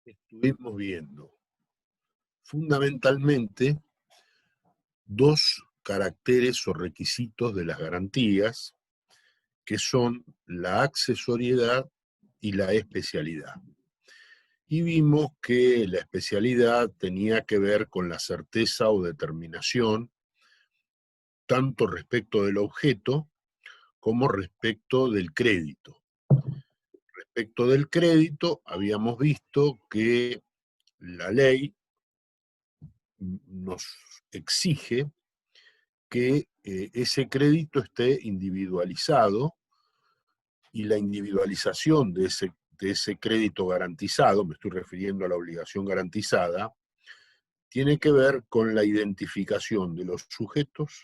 estuvimos viendo fundamentalmente dos caracteres o requisitos de las garantías, que son la accesoriedad y la especialidad. Y vimos que la especialidad tenía que ver con la certeza o determinación, tanto respecto del objeto como respecto del crédito. Respecto del crédito, habíamos visto que la ley nos exige que ese crédito esté individualizado, y la individualización de ese crédito garantizado, me estoy refiriendo a la obligación garantizada, tiene que ver con la identificación de los sujetos,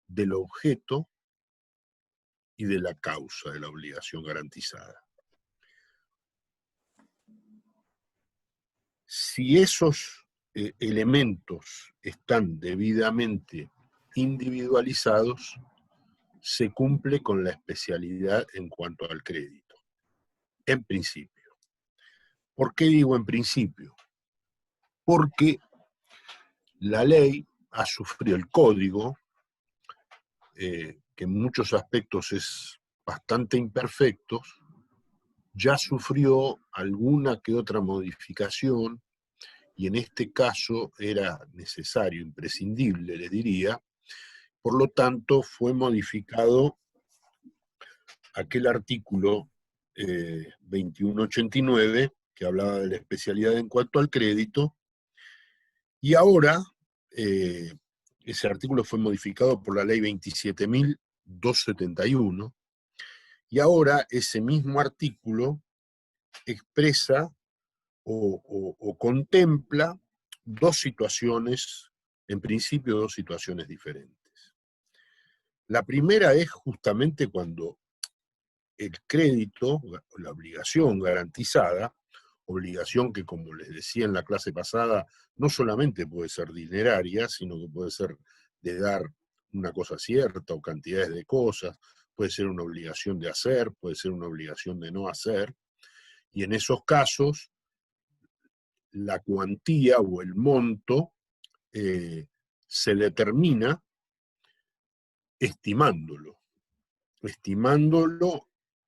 del objeto y de la causa de la obligación garantizada. Si esos elementos están debidamente individualizados, se cumple con la especialidad en cuanto al crédito, en principio. ¿Por qué digo en principio? Porque la ley ha sufrido, el código, que en muchos aspectos es bastante imperfecto, ya sufrió alguna que otra modificación, y en este caso era necesario, imprescindible, le diría. Por lo tanto, fue modificado aquel artículo 2189, que hablaba de la especialidad en cuanto al crédito, y ahora ese artículo fue modificado por la ley 27.271, y ahora ese mismo artículo expresa o contempla dos situaciones, en principio dos situaciones diferentes. La primera es justamente cuando el crédito, la obligación garantizada, obligación que, como les decía en la clase pasada, no solamente puede ser dineraria, sino que puede ser de dar una cosa cierta o cantidades de cosas, puede ser una obligación de hacer, puede ser una obligación de no hacer, y en esos casos la cuantía o el monto se determina estimándolo,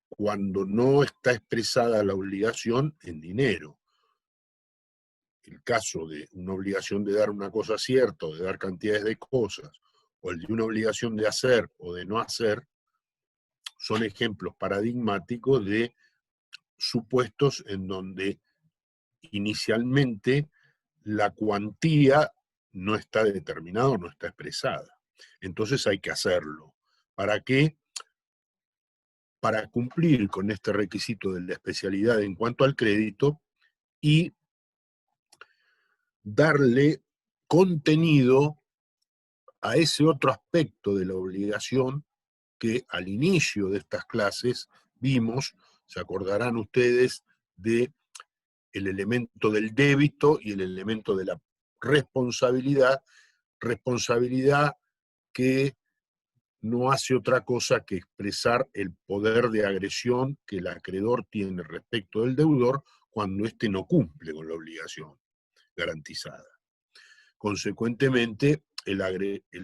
cuando no está expresada la obligación en dinero. El caso de una obligación de dar una cosa cierta o de dar cantidades de cosas, o el de una obligación de hacer o de no hacer, son ejemplos paradigmáticos de supuestos en donde inicialmente la cuantía no está determinada o no está expresada. Entonces hay que hacerlo. ¿Para qué? Para cumplir con este requisito de la especialidad en cuanto al crédito y darle contenido a ese otro aspecto de la obligación que al inicio de estas clases vimos. Se acordarán ustedes de el elemento del débito y el elemento de la responsabilidad que no hace otra cosa que expresar el poder de agresión que el acreedor tiene respecto del deudor cuando éste no cumple con la obligación garantizada. Consecuentemente, el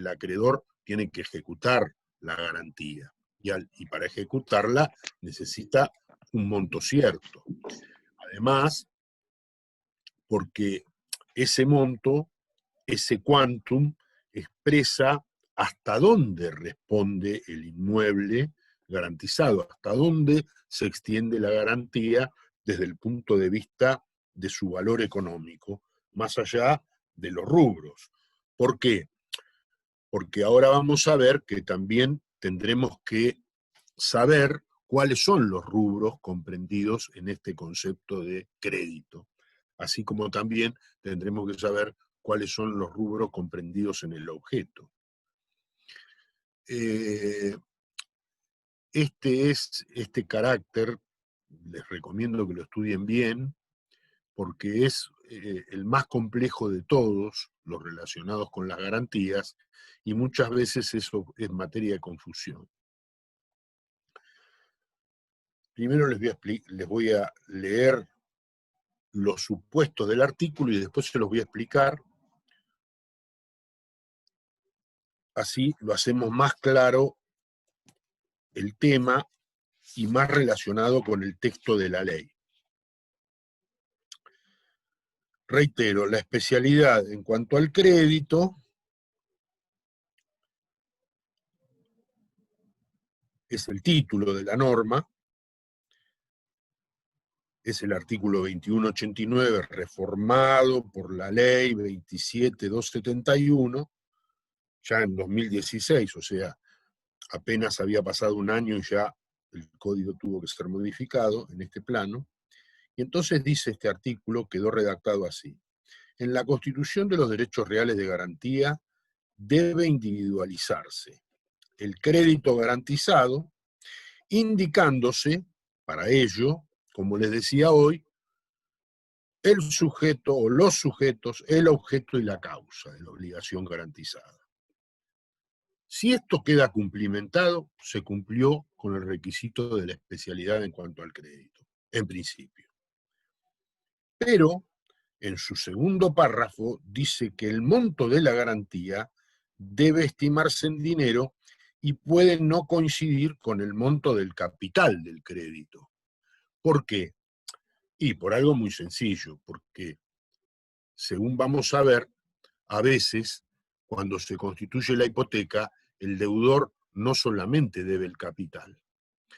acreedor tiene que ejecutar la garantía, y para ejecutarla necesita un monto cierto. Además, porque ese monto, ese quantum, expresa hasta dónde responde el inmueble garantizado, hasta dónde se extiende la garantía desde el punto de vista de su valor económico, más allá de los rubros. ¿Por qué? Porque ahora vamos a ver que también tendremos que saber cuáles son los rubros comprendidos en este concepto de crédito, así como también tendremos que saber cuáles son los rubros comprendidos en el objeto. Este carácter, les recomiendo que lo estudien bien, porque es el más complejo de todos los relacionados con las garantías, y muchas veces eso es materia de confusión. Primero les voy a leer los supuestos del artículo y después se los voy a explicar. Así lo hacemos más claro el tema y más relacionado con el texto de la ley. Reitero, la especialidad en cuanto al crédito es el título de la norma, es el artículo 2189 reformado por la ley 27271, ya en 2016, o sea, apenas había pasado un año y ya el código tuvo que ser modificado en este plano. Y entonces dice este artículo, quedó redactado así: en la Constitución de los Derechos Reales de Garantía debe individualizarse el crédito garantizado, indicándose para ello, como les decía hoy, el sujeto o los sujetos, el objeto y la causa de la obligación garantizada. Si esto queda cumplimentado, se cumplió con el requisito de la especialidad en cuanto al crédito, en principio. Pero, en su segundo párrafo, dice que el monto de la garantía debe estimarse en dinero y puede no coincidir con el monto del capital del crédito. ¿Por qué? Y por algo muy sencillo, porque, según vamos a ver, a veces, cuando se constituye la hipoteca, el deudor no solamente debe el capital,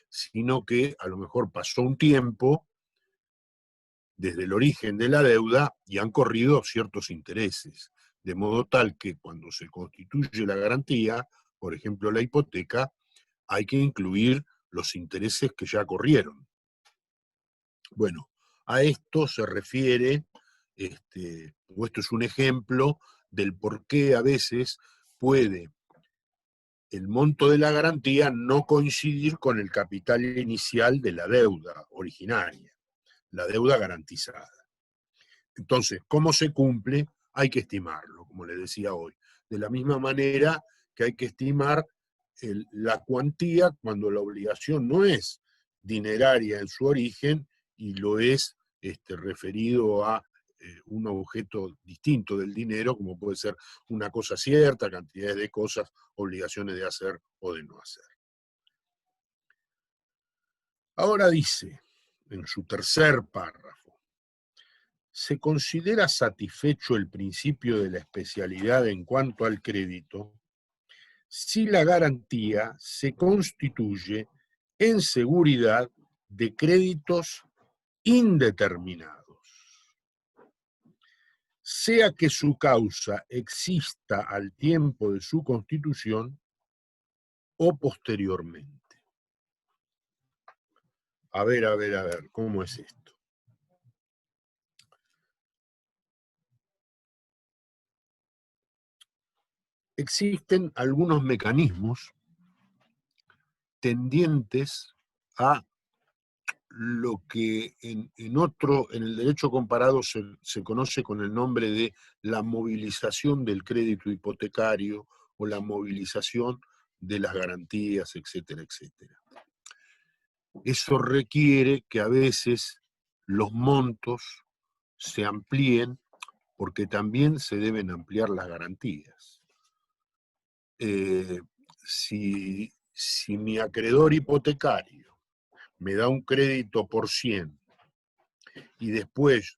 sino que a lo mejor pasó un tiempo desde el origen de la deuda y han corrido ciertos intereses, de modo tal que cuando se constituye la garantía, por ejemplo la hipoteca, hay que incluir los intereses que ya corrieron. Bueno, a esto se refiere, o esto es un ejemplo del por qué a veces puede el monto de la garantía no coincidir con el capital inicial de la deuda originaria, la deuda garantizada. Entonces, ¿cómo se cumple? Hay que estimarlo, como les decía hoy. De la misma manera que hay que estimar la cuantía cuando la obligación no es dineraria en su origen y lo es referido a un objeto distinto del dinero, como puede ser una cosa cierta, cantidades de cosas, obligaciones de hacer o de no hacer. Ahora dice, en su tercer párrafo, se considera satisfecho el principio de la especialidad en cuanto al crédito si la garantía se constituye en seguridad de créditos indeterminados, sea que su causa exista al tiempo de su constitución o posteriormente. A ver, ¿cómo es esto? Existen algunos mecanismos tendientes a lo que en el derecho comparado se conoce con el nombre de la movilización del crédito hipotecario o la movilización de las garantías, etcétera, etcétera. Eso requiere que a veces los montos se amplíen porque también se deben ampliar las garantías. Si mi acreedor hipotecario me da un crédito por 100 y después,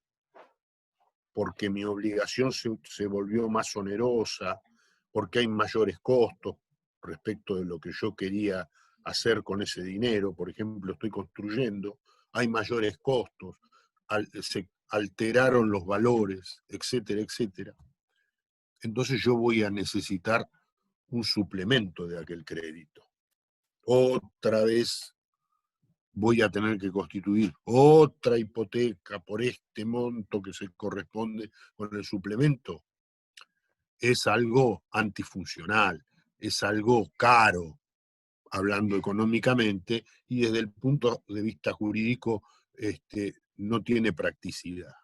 porque mi obligación se volvió más onerosa, porque hay mayores costos respecto de lo que yo quería hacer con ese dinero, por ejemplo, estoy construyendo, hay mayores costos, se alteraron los valores, etcétera, etcétera. Entonces yo voy a necesitar un suplemento de aquel crédito. Otra vez voy a tener que constituir otra hipoteca por este monto que se corresponde con el suplemento. Es algo antifuncional, es algo caro, hablando económicamente, y desde el punto de vista jurídico no tiene practicidad.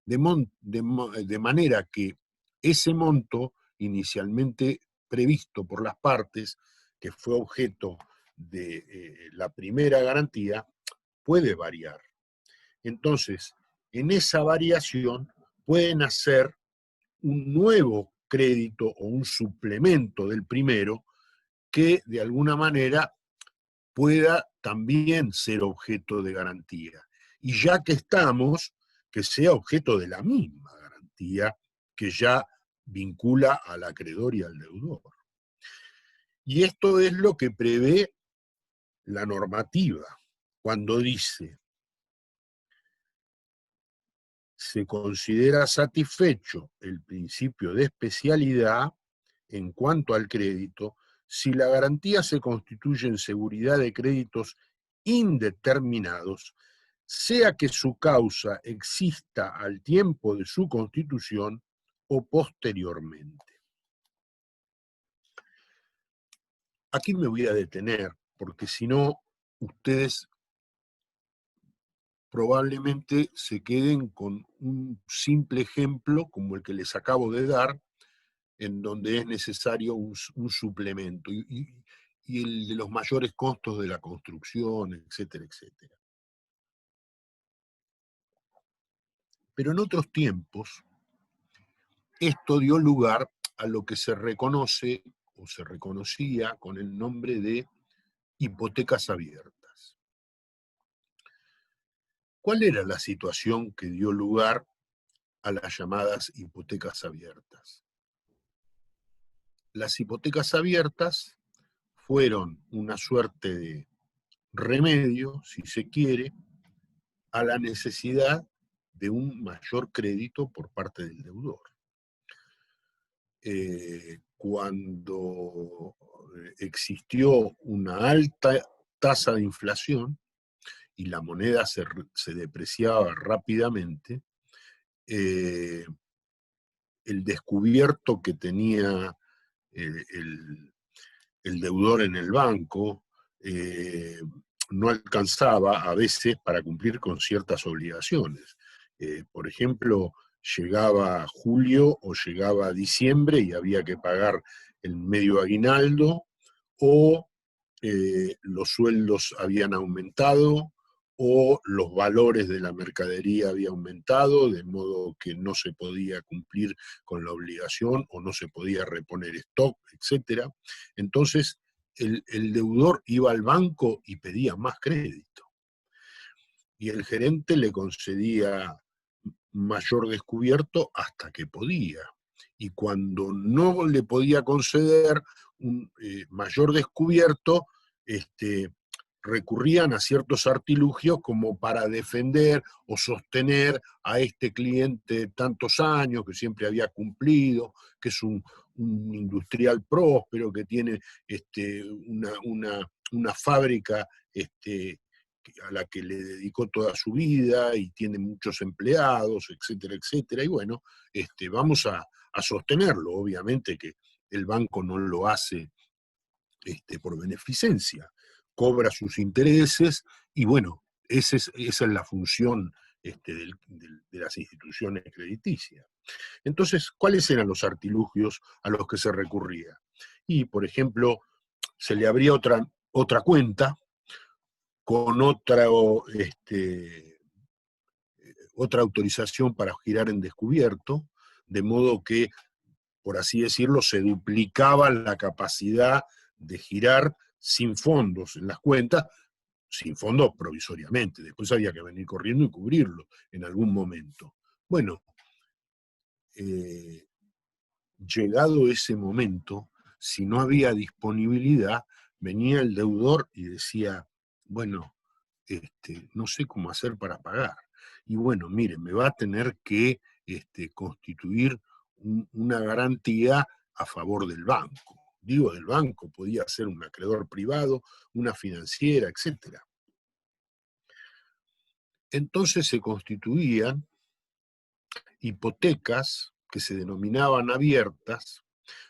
De manera que ese monto inicialmente previsto por las partes, que fue objeto de la primera garantía, puede variar. Entonces, en esa variación pueden hacer un nuevo crédito o un suplemento del primero que de alguna manera pueda también ser objeto de garantía. Y ya que estamos, que sea objeto de la misma garantía que ya vincula al acreedor y al deudor. Y esto es lo que prevé la normativa cuando dice: se considera satisfecho el principio de especialidad en cuanto al crédito si la garantía se constituye en seguridad de créditos indeterminados, sea que su causa exista al tiempo de su constitución o posteriormente. Aquí me voy a detener, porque si no, ustedes probablemente se queden con un simple ejemplo como el que les acabo de dar, en donde es necesario un suplemento, y el de los mayores costos de la construcción, etcétera, etcétera. Pero en otros tiempos, esto dio lugar a lo que se reconoce o se reconocía con el nombre de hipotecas abiertas. ¿Cuál era la situación que dio lugar a las llamadas hipotecas abiertas? Las hipotecas abiertas fueron una suerte de remedio, si se quiere, a la necesidad de un mayor crédito por parte del deudor. Cuando existió una alta tasa de inflación y la moneda se depreciaba rápidamente, el descubierto que tenía el deudor en el banco no alcanzaba a veces para cumplir con ciertas obligaciones. Por ejemplo, llegaba julio o llegaba diciembre y había que pagar el medio aguinaldo, o los sueldos habían aumentado, o los valores de la mercadería habían aumentado, de modo que no se podía cumplir con la obligación o no se podía reponer stock, etc. Entonces, el deudor iba al banco y pedía más crédito. Y el gerente le concedía mayor descubierto hasta que podía. Y cuando no le podía conceder un mayor descubierto, recurrían a ciertos artilugios como para defender o sostener a este cliente de tantos años, que siempre había cumplido, que es un industrial próspero, que tiene una fábrica a la que le dedicó toda su vida y tiene muchos empleados, etcétera, etcétera. Y bueno, vamos a sostenerlo. Obviamente que el banco no lo hace por beneficencia, cobra sus intereses y bueno, esa es la función de las instituciones crediticias. Entonces, ¿cuáles eran los artilugios a los que se recurría? Y, por ejemplo, se le abría otra cuenta con otra autorización para girar en descubierto, de modo que, por así decirlo, se duplicaba la capacidad de girar sin fondos en las cuentas, sin fondos provisoriamente. Después había que venir corriendo y cubrirlo en algún momento. Bueno, llegado ese momento, si no había disponibilidad, venía el deudor y decía: bueno, no sé cómo hacer para pagar. Y bueno, mire, me va a tener que constituir una garantía a favor del banco. Digo del banco, podía ser un acreedor privado, una financiera, etc. Entonces se constituían hipotecas que se denominaban abiertas,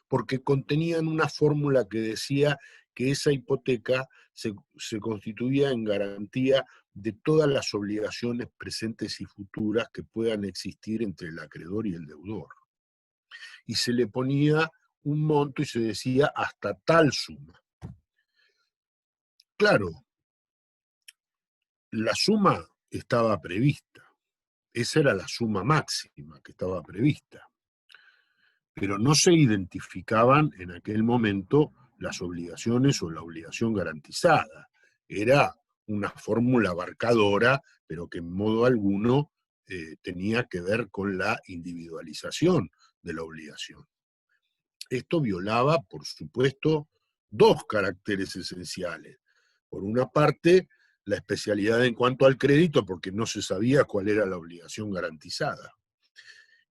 porque contenían una fórmula que decía que esa hipoteca se constituía en garantía de todas las obligaciones presentes y futuras que puedan existir entre el acreedor y el deudor. Y se le ponía un monto y se decía hasta tal suma. Claro, la suma estaba prevista, Esa era la suma máxima que estaba prevista. Pero no se identificaban en aquel momento las obligaciones o la obligación garantizada. Era una fórmula abarcadora, pero que en modo alguno tenía que ver con la individualización de la obligación. Esto violaba, por supuesto, dos caracteres esenciales. Por una parte, la especialidad en cuanto al crédito, porque no se sabía cuál era la obligación garantizada.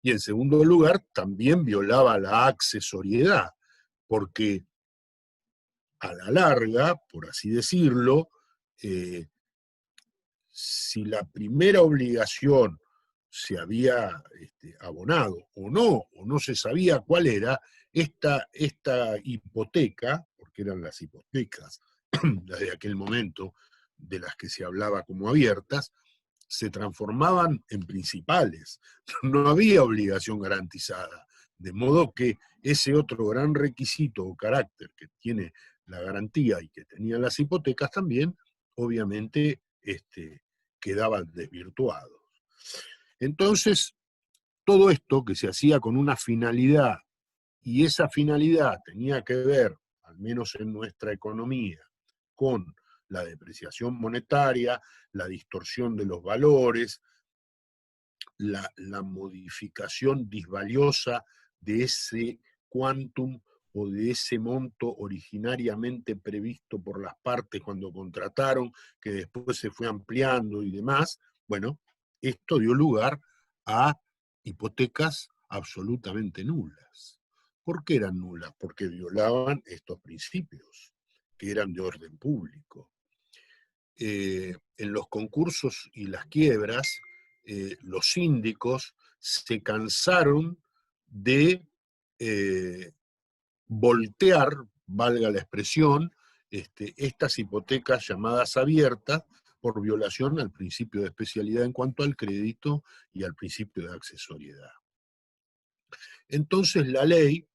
Y en segundo lugar, también violaba la accesoriedad, porque a la larga, por así decirlo, eh, si la primera obligación se había abonado o no se sabía cuál era, esta hipoteca, porque eran las hipotecas las de aquel momento, de las que se hablaba como abiertas, se transformaban en principales. No había obligación garantizada. De modo que ese otro gran requisito o carácter que tiene la garantía y que tenían las hipotecas también, obviamente quedaban desvirtuados. Entonces, todo esto que se hacía con una finalidad, y esa finalidad tenía que ver, al menos en nuestra economía, con la depreciación monetaria, la distorsión de los valores, la modificación disvaliosa de ese quantum o de ese monto originariamente previsto por las partes cuando contrataron, que después se fue ampliando y demás. Bueno, esto dio lugar a hipotecas absolutamente nulas. ¿Por qué eran nulas? Porque violaban estos principios, que eran de orden público. En los concursos y las quiebras, los síndicos se cansaron de voltear, valga la expresión, estas hipotecas llamadas abiertas por violación al principio de especialidad en cuanto al crédito y al principio de accesoriedad. Entonces la ley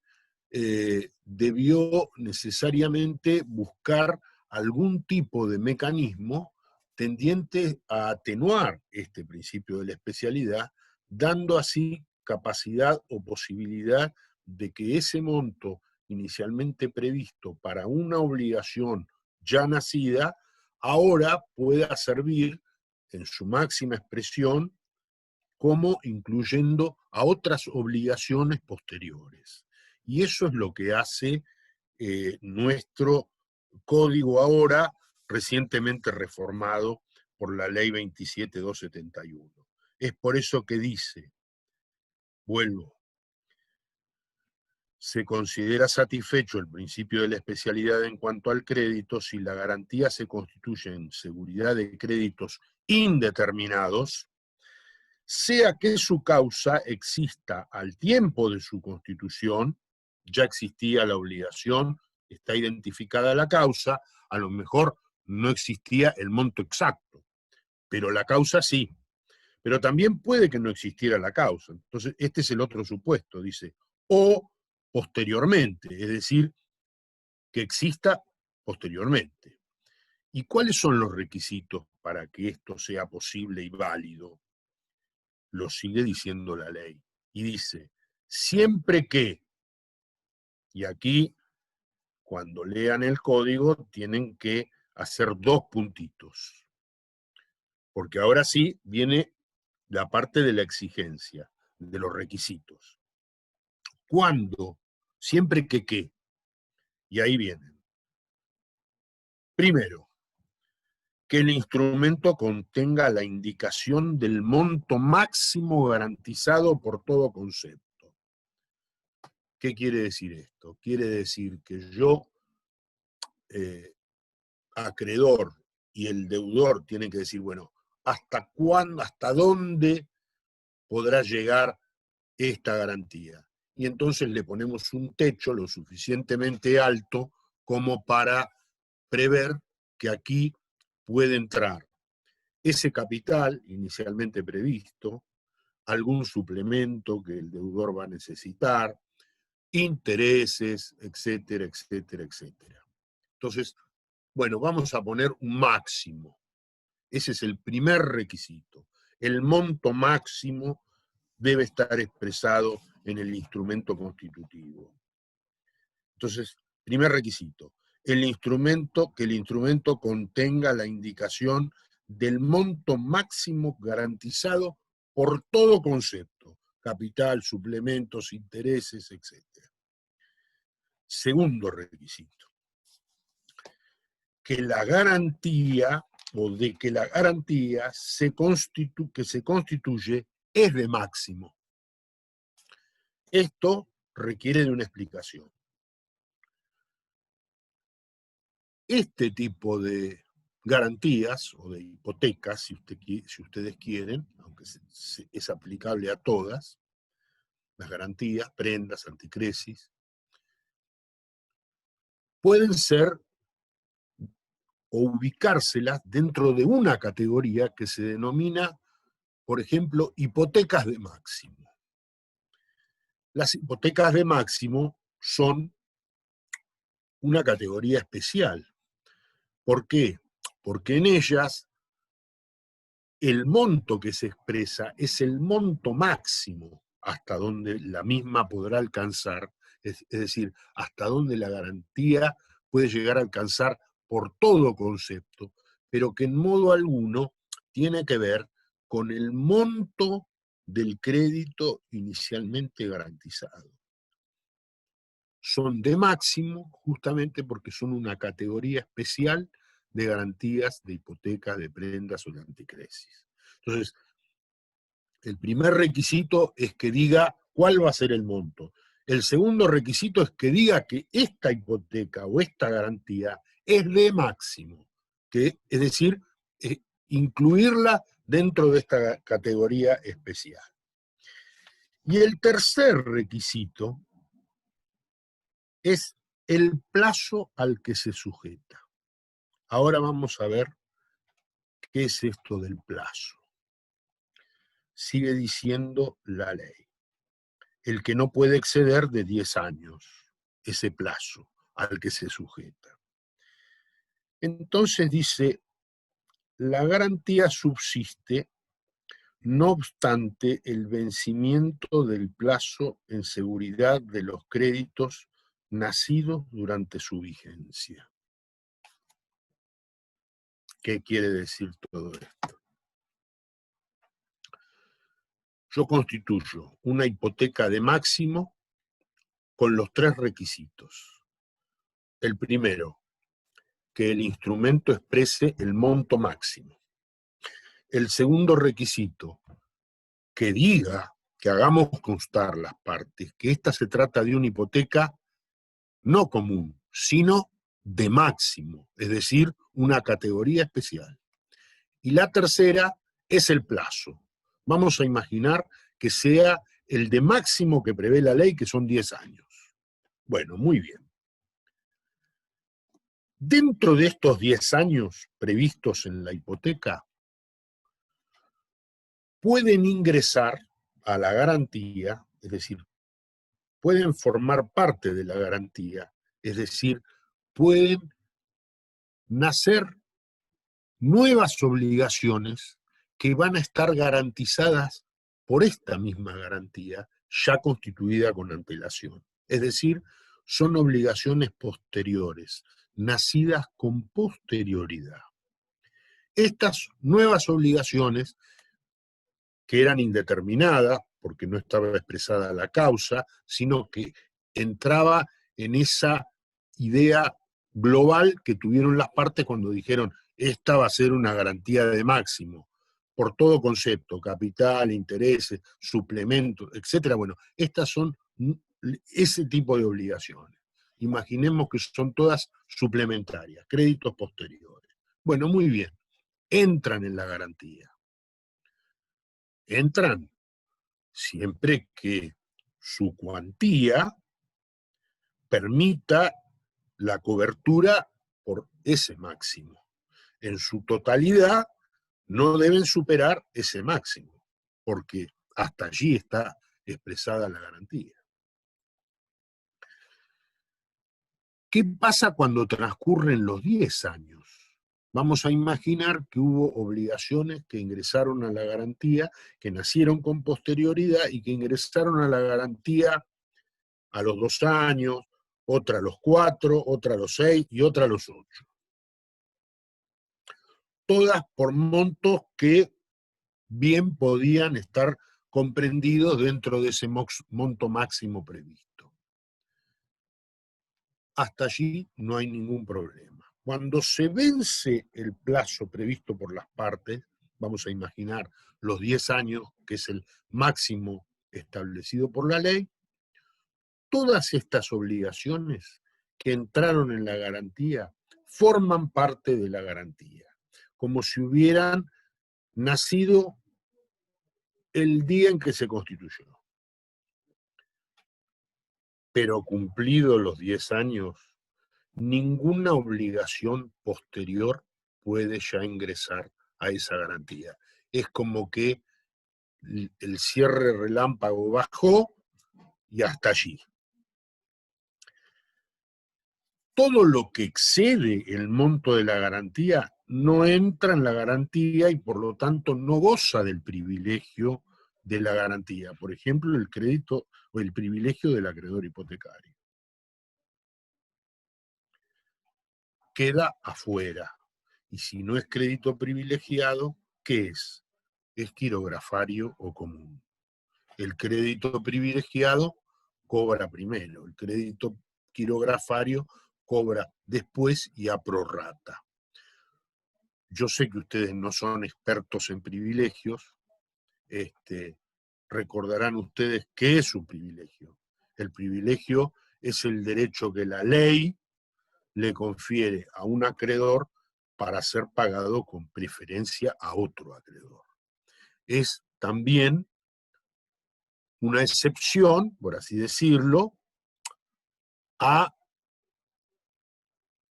debió necesariamente buscar algún tipo de mecanismo tendiente a atenuar este principio de la especialidad, dando así capacidad o posibilidad de que ese monto inicialmente previsto para una obligación ya nacida, ahora pueda servir en su máxima expresión como incluyendo a otras obligaciones posteriores. Y eso es lo que hace nuestro código ahora, recientemente reformado por la ley 27271. Es por eso que dice, vuelvo, se considera satisfecho el principio de la especialidad en cuanto al crédito si la garantía se constituye en seguridad de créditos indeterminados, sea que su causa exista al tiempo de su constitución, ya existía la obligación, está identificada la causa, a lo mejor no existía el monto exacto, pero la causa sí. Pero también puede que no existiera la causa. Entonces, este es el otro supuesto, dice, o posteriormente, es decir, que exista posteriormente. ¿Y cuáles son los requisitos para que esto sea posible y válido? Lo sigue diciendo la ley. Y dice, siempre que, y aquí cuando lean el código tienen que hacer dos puntitos, porque ahora sí viene la parte de la exigencia, de los requisitos. ¿Cuándo? Siempre que qué. Y ahí vienen. Primero, que el instrumento contenga la indicación del monto máximo garantizado por todo concepto. ¿Qué quiere decir esto? Quiere decir que yo, acreedor y el deudor, tienen que decir, bueno, ¿hasta cuándo, hasta dónde podrá llegar esta garantía? Y entonces le ponemos un techo lo suficientemente alto como para prever que aquí puede entrar ese capital inicialmente previsto, algún suplemento que el deudor va a necesitar, intereses, etcétera, etcétera, etcétera. Entonces, bueno, vamos a poner un máximo. Ese es el primer requisito. el monto máximo debe estar expresado en el instrumento constitutivo. Entonces, primer requisito, que el instrumento contenga la indicación del monto máximo garantizado por todo concepto, capital, suplementos, intereses, etc. Segundo requisito, que la garantía que se constituye es de máximo. Esto requiere de una explicación. Este tipo de garantías o de hipotecas, si ustedes quieren, aunque es aplicable a todas, las garantías, prendas, anticresis, pueden ser o ubicárselas dentro de una categoría que se denomina, por ejemplo, hipotecas de máximo. Las hipotecas de máximo son una categoría especial. ¿Por qué? Porque en ellas el monto que se expresa es el monto máximo hasta donde la misma podrá alcanzar, es decir, hasta donde la garantía puede llegar a alcanzar por todo concepto, pero que en modo alguno tiene que ver con el monto del crédito inicialmente garantizado. Son de máximo justamente porque son una categoría especial de garantías de hipotecas, de prendas o de anticresis. Entonces, el primer requisito es que diga cuál va a ser el monto. El segundo requisito es que diga que esta hipoteca o esta garantía es de máximo, es decir, incluirla dentro de esta categoría especial. Y el tercer requisito es el plazo al que se sujeta. Ahora vamos a ver qué es esto del plazo. Sigue diciendo la ley. El que no puede exceder de 10 años, ese plazo al que se sujeta. Entonces dice, la garantía subsiste no obstante el vencimiento del plazo en seguridad de los créditos nacidos durante su vigencia. ¿Qué quiere decir todo esto? Yo constituyo una hipoteca de máximo con los tres requisitos. El primero, que el instrumento exprese el monto máximo. El segundo requisito, que diga, que hagamos constar las partes, que esta se trata de una hipoteca no común, sino de máximo, es decir, una categoría especial. Y la tercera es el plazo. Vamos a imaginar que sea el de máximo que prevé la ley, que son 10 años. Bueno, muy bien. Dentro de estos 10 años previstos en la hipoteca, pueden ingresar a la garantía, es decir, pueden formar parte de la garantía, es decir, pueden nacer nuevas obligaciones que van a estar garantizadas por esta misma garantía ya constituida con antelación. Es decir, son obligaciones posteriores, nacidas con posterioridad. Estas nuevas obligaciones, que eran indeterminadas, porque no estaba expresada la causa, sino que entraba en esa idea global que tuvieron las partes cuando dijeron, esta va a ser una garantía de máximo, por todo concepto, capital, intereses, suplementos, etc. Bueno, estas son ese tipo de obligaciones. Imaginemos que son todas suplementarias, créditos posteriores. Bueno, muy bien, entran en la garantía. Entran siempre que su cuantía permita la cobertura por ese máximo. En su totalidad no deben superar ese máximo, porque hasta allí está expresada la garantía. ¿Qué pasa cuando transcurren los 10 años? Vamos a imaginar que hubo obligaciones que ingresaron a la garantía, que nacieron con posterioridad y que ingresaron a la garantía a los 2 años, otra a los 4, otra a los 6 y otra a los 8. Todas por montos que bien podían estar comprendidos dentro de ese monto máximo previsto. Hasta allí no hay ningún problema. Cuando se vence el plazo previsto por las partes, vamos a imaginar los 10 años, que es el máximo establecido por la ley, todas estas obligaciones que entraron en la garantía forman parte de la garantía, como si hubieran nacido el día en que se constituyó. Pero cumplidos los 10 años, ninguna obligación posterior puede ya ingresar a esa garantía. Es como que el cierre relámpago bajó y hasta allí. Todo lo que excede el monto de la garantía no entra en la garantía y por lo tanto no goza del privilegio de la garantía. Por ejemplo, el crédito o el privilegio del acreedor hipotecario. Queda afuera. Y si no es crédito privilegiado, ¿qué es? Es quirografario o común. El crédito privilegiado cobra primero, el crédito quirografario cobra después y a prorrata. Yo sé que ustedes no son expertos en privilegios, recordarán ustedes qué es un privilegio. El privilegio es el derecho que la ley le confiere a un acreedor para ser pagado con preferencia a otro acreedor. Es también una excepción, por así decirlo, a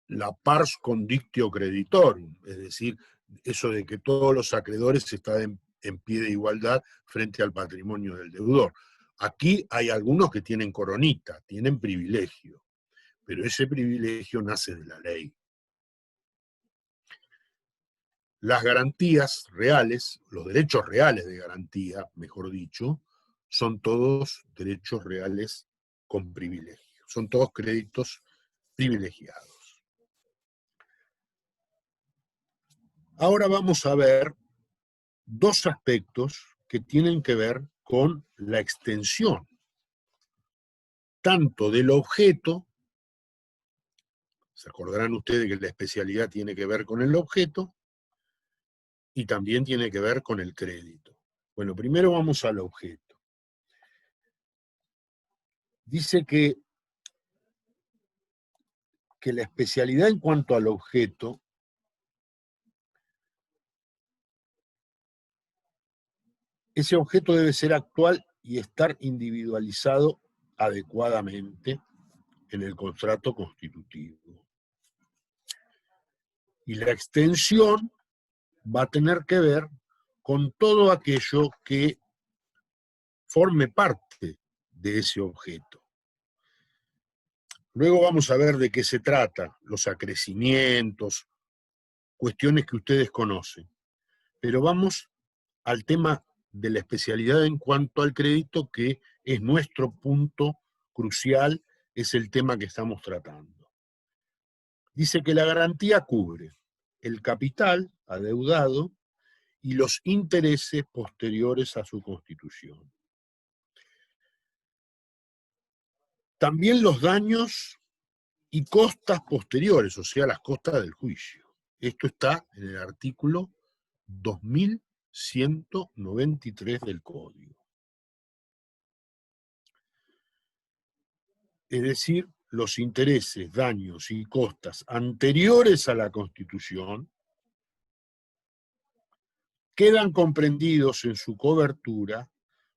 la pars condictio creditorum, es decir, eso de que todos los acreedores están en pie de igualdad frente al patrimonio del deudor. Aquí hay algunos que tienen coronita, tienen privilegio, pero ese privilegio nace de la ley. Las garantías reales, los derechos reales de garantía, mejor dicho, son todos derechos reales con privilegio, son todos créditos privilegiados. Ahora vamos a ver dos aspectos que tienen que ver con la extensión, tanto del objeto, se acordarán ustedes que la especialidad tiene que ver con el objeto, y también tiene que ver con el crédito. Bueno, primero vamos al objeto. Dice que la especialidad en cuanto al objeto ese objeto debe ser actual y estar individualizado adecuadamente en el contrato constitutivo. Y la extensión va a tener que ver con todo aquello que forme parte de ese objeto. Luego vamos a ver de qué se trata, los acrecimientos, cuestiones que ustedes conocen. Pero vamos al tema de la especialidad en cuanto al crédito, que es nuestro punto crucial, es el tema que estamos tratando. Dice que la garantía cubre el capital adeudado y los intereses posteriores a su constitución. También los daños y costas posteriores, o sea, las costas del juicio. Esto está en el artículo 2193 del Código. Es decir, los intereses, daños y costas anteriores a la Constitución quedan comprendidos en su cobertura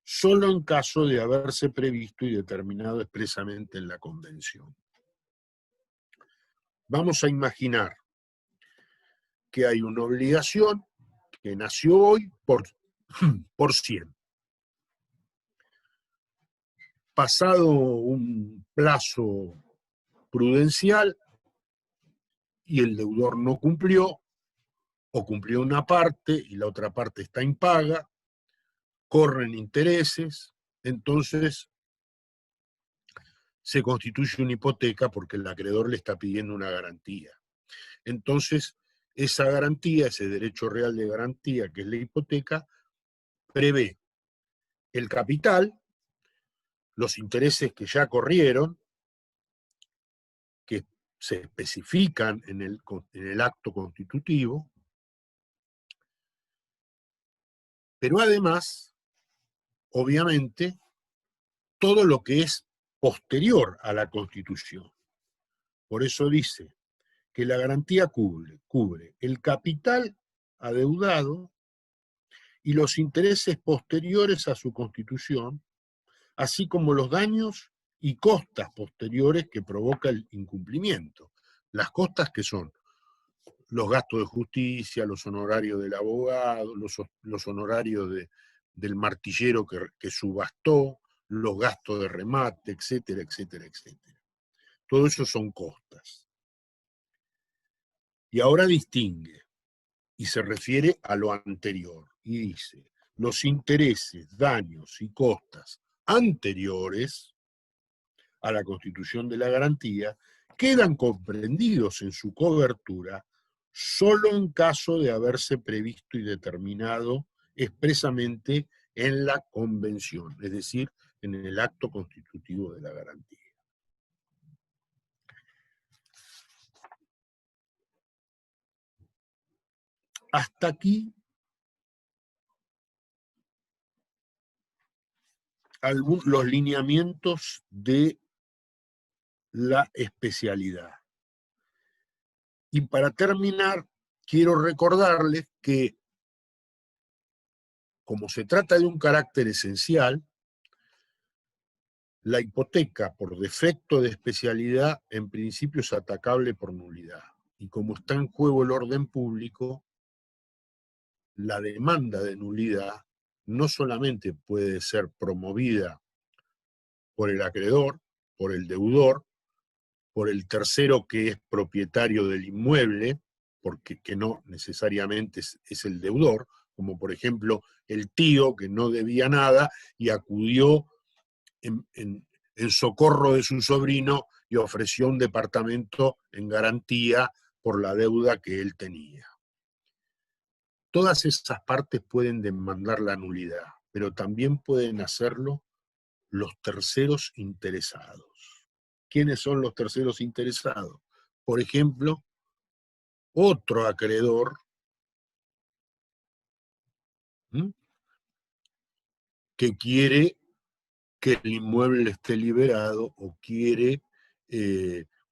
solo en caso de haberse previsto y determinado expresamente en la Convención. Vamos a imaginar que hay una obligación que nació hoy por 100. Pasado un plazo prudencial y el deudor no cumplió, o cumplió una parte y la otra parte está impaga, corren intereses, entonces se constituye una hipoteca porque el acreedor le está pidiendo una garantía. Entonces, esa garantía, ese derecho real de garantía, que es la hipoteca, prevé el capital, los intereses que ya corrieron, que se especifican en el acto constitutivo, pero además, obviamente, todo lo que es posterior a la Constitución. Por eso dice que la garantía cubre el capital adeudado y los intereses posteriores a su constitución, así como los daños y costas posteriores que provoca el incumplimiento. Las costas que son los gastos de justicia, los honorarios del abogado, los honorarios del martillero que subastó, los gastos de remate, etcétera, etcétera, etcétera. Todo eso son costas. Y ahora distingue y se refiere a lo anterior y dice: los intereses, daños y costas anteriores a la constitución de la garantía quedan comprendidos en su cobertura solo en caso de haberse previsto y determinado expresamente en la convención, es decir, en el acto constitutivo de la garantía. Hasta aquí los lineamientos de la especialidad. Y para terminar, quiero recordarles que, como se trata de un carácter esencial, la hipoteca por defecto de especialidad en principio es atacable por nulidad. Y como está en juego el orden público, la demanda de nulidad no solamente puede ser promovida por el acreedor, por el deudor, por el tercero que es propietario del inmueble, porque que no necesariamente es el deudor, como por ejemplo el tío que no debía nada y acudió en socorro de su sobrino y ofreció un departamento en garantía por la deuda que él tenía. Todas esas partes pueden demandar la nulidad, pero también pueden hacerlo los terceros interesados. ¿Quiénes son los terceros interesados? Por ejemplo, otro acreedor que quiere que el inmueble esté liberado o quiere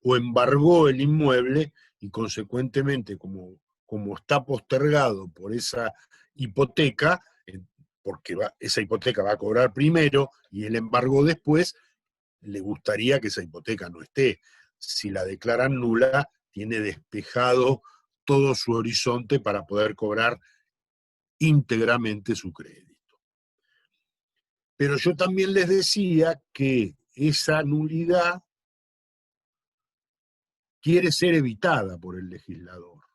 o embargó el inmueble y consecuentemente como está postergado por esa hipoteca, porque esa hipoteca va a cobrar primero y el embargo después, le gustaría que esa hipoteca no esté. Si la declaran nula, tiene despejado todo su horizonte para poder cobrar íntegramente su crédito. Pero yo también les decía que esa nulidad quiere ser evitada por el legislador.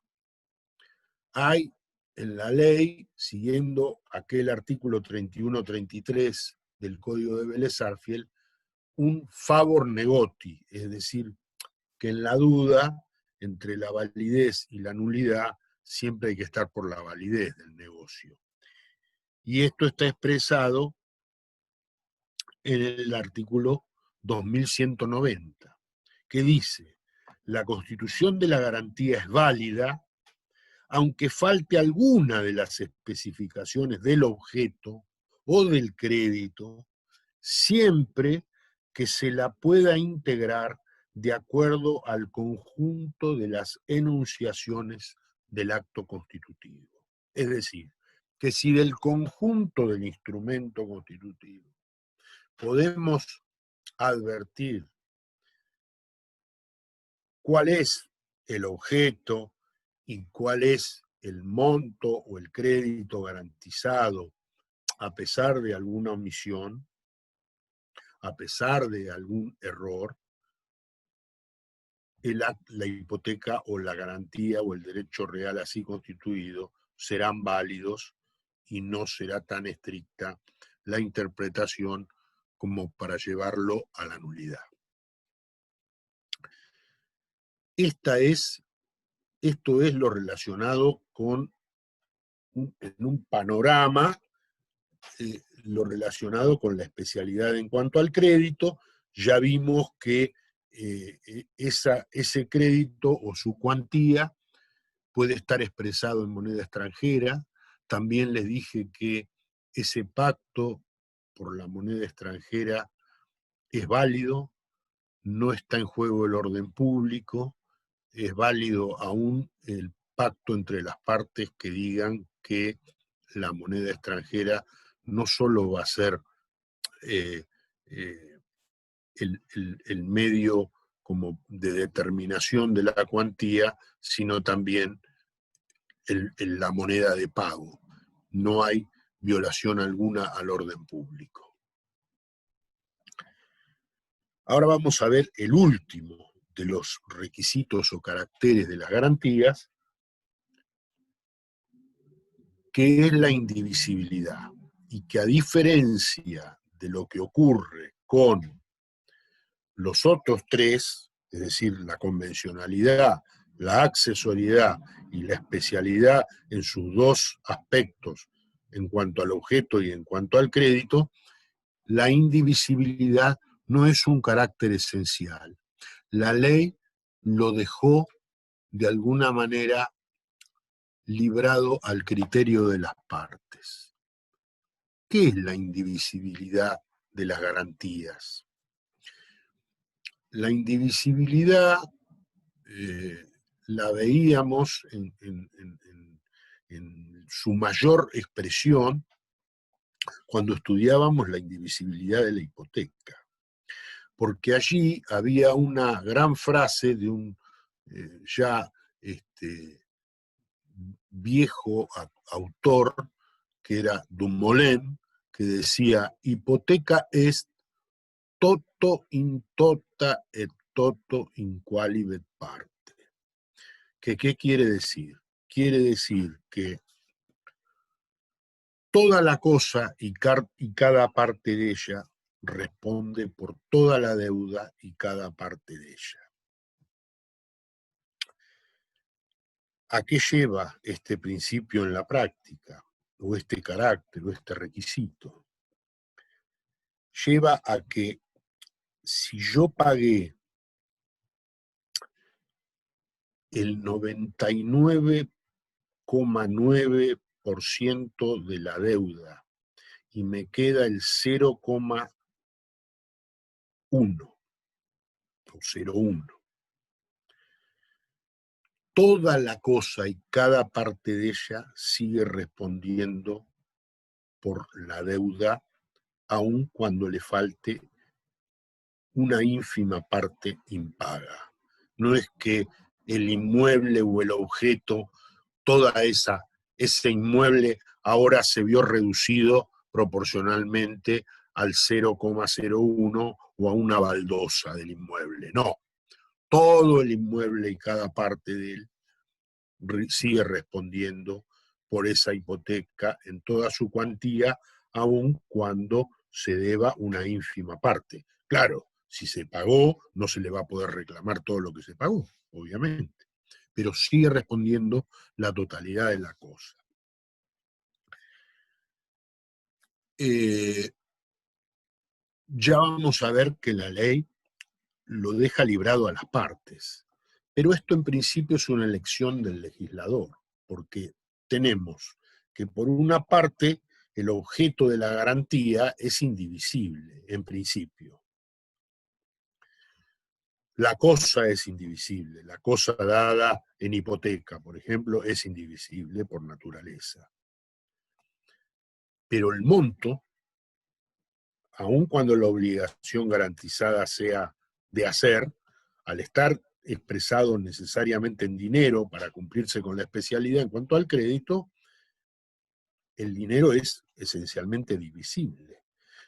Hay en la ley, siguiendo aquel artículo 31-33 del Código de Vélez-Sarsfield, un favor negoti, es decir, que en la duda entre la validez y la nulidad siempre hay que estar por la validez del negocio. Y esto está expresado en el artículo 2190, que dice: la constitución de la garantía es válida aunque falte alguna de las especificaciones del objeto o del crédito, siempre que se la pueda integrar de acuerdo al conjunto de las enunciaciones del acto constitutivo. Es decir, que si del conjunto del instrumento constitutivo podemos advertir cuál es el objeto y cuál es el monto o el crédito garantizado a pesar de alguna omisión, a pesar de algún error, la hipoteca o la garantía o el derecho real así constituido serán válidos y no será tan estricta la interpretación como para llevarlo a la nulidad. Esto es lo relacionado con, en un panorama, lo relacionado con la especialidad en cuanto al crédito. Ya vimos que ese crédito o su cuantía puede estar expresado en moneda extranjera. También les dije que ese pacto por la moneda extranjera es válido, no está en juego el orden público, es válido aún el pacto entre las partes que digan que la moneda extranjera no solo va a ser el medio como de determinación de la cuantía, sino también la moneda de pago. No hay violación alguna al orden público. Ahora vamos a ver el último de los requisitos o caracteres de las garantías, que es la indivisibilidad, y que a diferencia de lo que ocurre con los otros tres, es decir, la convencionalidad, la accesoriedad y la especialidad en sus dos aspectos, en cuanto al objeto y en cuanto al crédito, la indivisibilidad no es un carácter esencial. La ley lo dejó de alguna manera librado al criterio de las partes. ¿Qué es la indivisibilidad de las garantías? La indivisibilidad la veíamos en su mayor expresión cuando estudiábamos la indivisibilidad de la hipoteca, porque allí había una gran frase de un ya viejo autor, que era Dumoulin, que decía: hipoteca est toto in tota et toto in qualibet parte. ¿Qué quiere decir? Quiere decir que toda la cosa y cada parte de ella responde por toda la deuda y cada parte de ella. ¿A qué lleva este principio en la práctica? O este carácter, o este requisito. Lleva a que si yo pagué el 99,9% de la deuda y me queda el 0,1 o 0,1, toda la cosa y cada parte de ella sigue respondiendo por la deuda, aun cuando le falte una ínfima parte impaga. No es que el inmueble o el objeto, ese inmueble ahora se vio reducido proporcionalmente al 0,01 o a una baldosa del inmueble. No, todo el inmueble y cada parte de él sigue respondiendo por esa hipoteca en toda su cuantía, aun cuando se deba una ínfima parte. Claro, si se pagó, no se le va a poder reclamar todo lo que se pagó, obviamente, pero sigue respondiendo la totalidad de la cosa. Ya vamos a ver que la ley lo deja librado a las partes, pero esto en principio es una elección del legislador, porque tenemos que por una parte el objeto de la garantía es indivisible, en principio. La cosa es indivisible, la cosa dada en hipoteca, por ejemplo, es indivisible por naturaleza. Pero el monto, aun cuando la obligación garantizada sea de hacer, al estar expresado necesariamente en dinero para cumplirse con la especialidad en cuanto al crédito, el dinero es esencialmente divisible.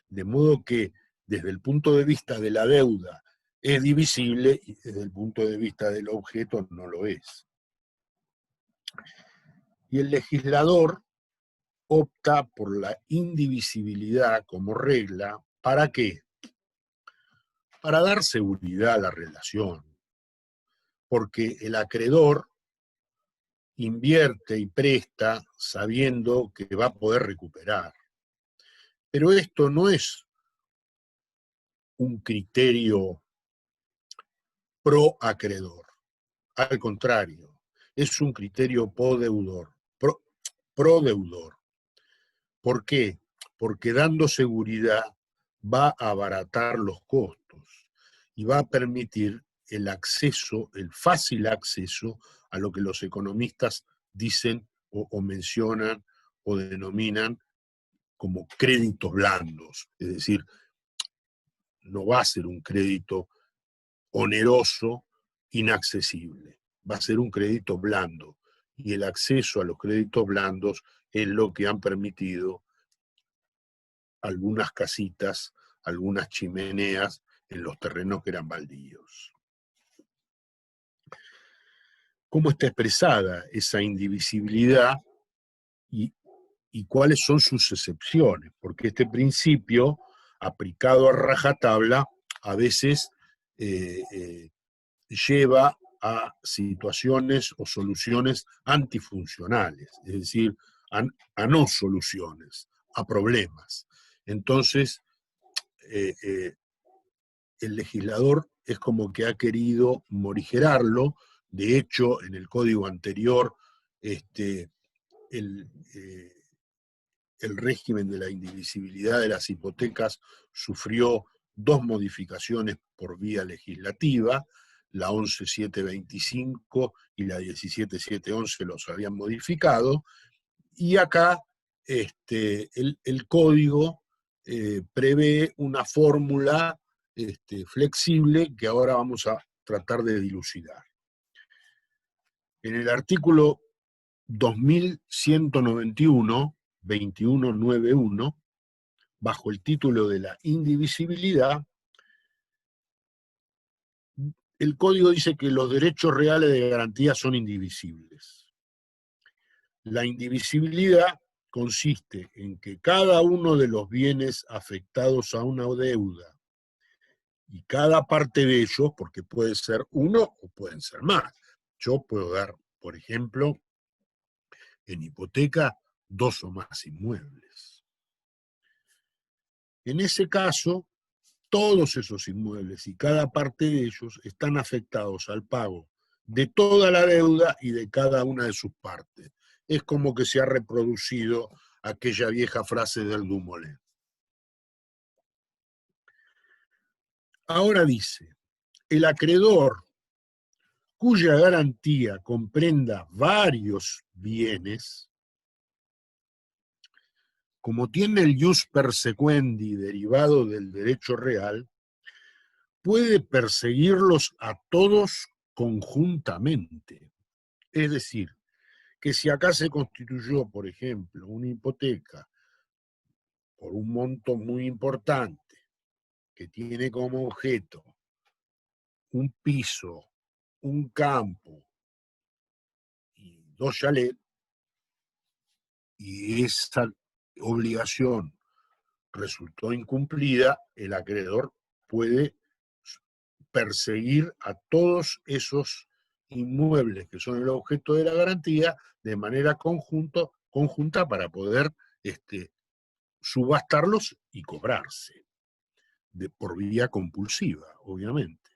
De modo que, desde el punto de vista de la deuda es divisible y desde el punto de vista del objeto no lo es. Y el legislador opta por la indivisibilidad como regla. ¿Para qué? Para dar seguridad a la relación. Porque el acreedor invierte y presta sabiendo que va a poder recuperar. Pero esto no es un criterio pro acreedor. Al contrario, es un criterio pro deudor. ¿Por qué? Porque dando seguridad va a abaratar los costos y va a permitir el acceso, el fácil acceso a lo que los economistas dicen o mencionan o denominan como créditos blandos. Es decir, no va a ser un crédito oneroso, inaccesible. Va a ser un crédito blando. Y el acceso a los créditos blandos es lo que han permitido algunas casitas, algunas chimeneas en los terrenos que eran baldíos. ¿Cómo está expresada esa indivisibilidad y cuáles son sus excepciones? Porque este principio, aplicado a rajatabla, a veces lleva a situaciones o soluciones antifuncionales, es decir, a no soluciones, a problemas. Entonces, el legislador es como que ha querido morigerarlo. De hecho, en el código anterior, el régimen de la indivisibilidad de las hipotecas sufrió dos modificaciones por vía legislativa, la 11.725 y la 17.711 los habían modificado, y acá el código prevé una fórmula flexible que ahora vamos a tratar de dilucidar. En el artículo 2191, 2191, bajo el título de la indivisibilidad, el código dice que los derechos reales de garantía son indivisibles. La indivisibilidad consiste en que cada uno de los bienes afectados a una deuda y cada parte de ellos, porque puede ser uno o pueden ser más. Yo puedo dar, por ejemplo, en hipoteca, 2 o más inmuebles. En ese caso, todos esos inmuebles y cada parte de ellos están afectados al pago de toda la deuda y de cada una de sus partes. Es como que se ha reproducido aquella vieja frase del Dumoulin. Ahora dice, el acreedor cuya garantía comprenda varios bienes, como tiene el ius persequendi derivado del derecho real, puede perseguirlos a todos conjuntamente. Es decir, que si acá se constituyó, por ejemplo, una hipoteca por un monto muy importante, que tiene como objeto un piso, un campo y 2 chalets, y esa obligación resultó incumplida, el acreedor puede perseguir a todos esos inmuebles que son el objeto de la garantía de manera conjunta para poder subastarlos y cobrarse, por vía compulsiva, obviamente.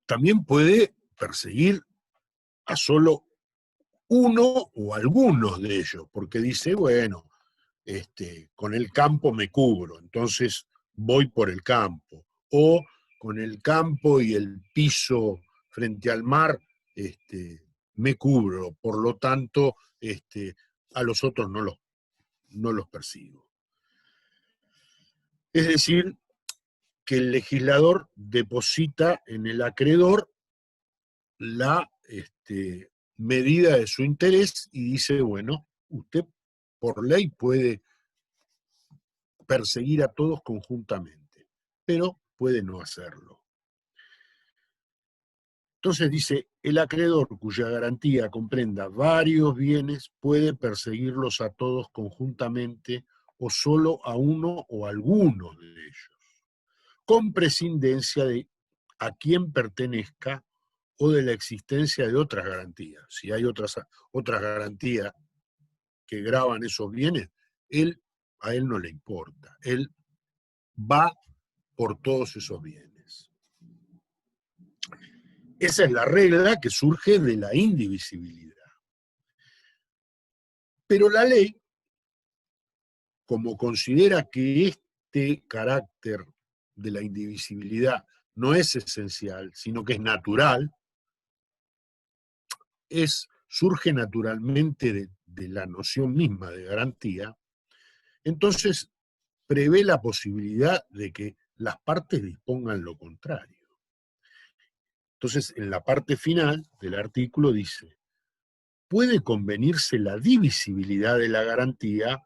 También puede perseguir a solo uno o algunos de ellos, porque dice, bueno, con el campo me cubro, entonces voy por el campo, o con el campo y el piso frente al mar me cubro, por lo tanto a los otros no los persigo. Es decir, que el legislador deposita en el acreedor la medida de su interés y dice, bueno, usted por ley puede perseguir a todos conjuntamente. pero puede no hacerlo. Entonces dice, el acreedor cuya garantía comprenda varios bienes puede perseguirlos a todos conjuntamente o solo a uno o algunos de ellos, con prescindencia de a quién pertenezca o de la existencia de otras garantías. Si hay otras garantías que graban esos bienes, a él no le importa. Él va por todos esos bienes. Esa es la regla que surge de la indivisibilidad. Pero la ley, como considera que este carácter de la indivisibilidad no es esencial, sino que es natural, surge naturalmente de la noción misma de garantía, entonces prevé la posibilidad de que las partes dispongan lo contrario. Entonces, en la parte final del artículo dice, puede convenirse la divisibilidad de la garantía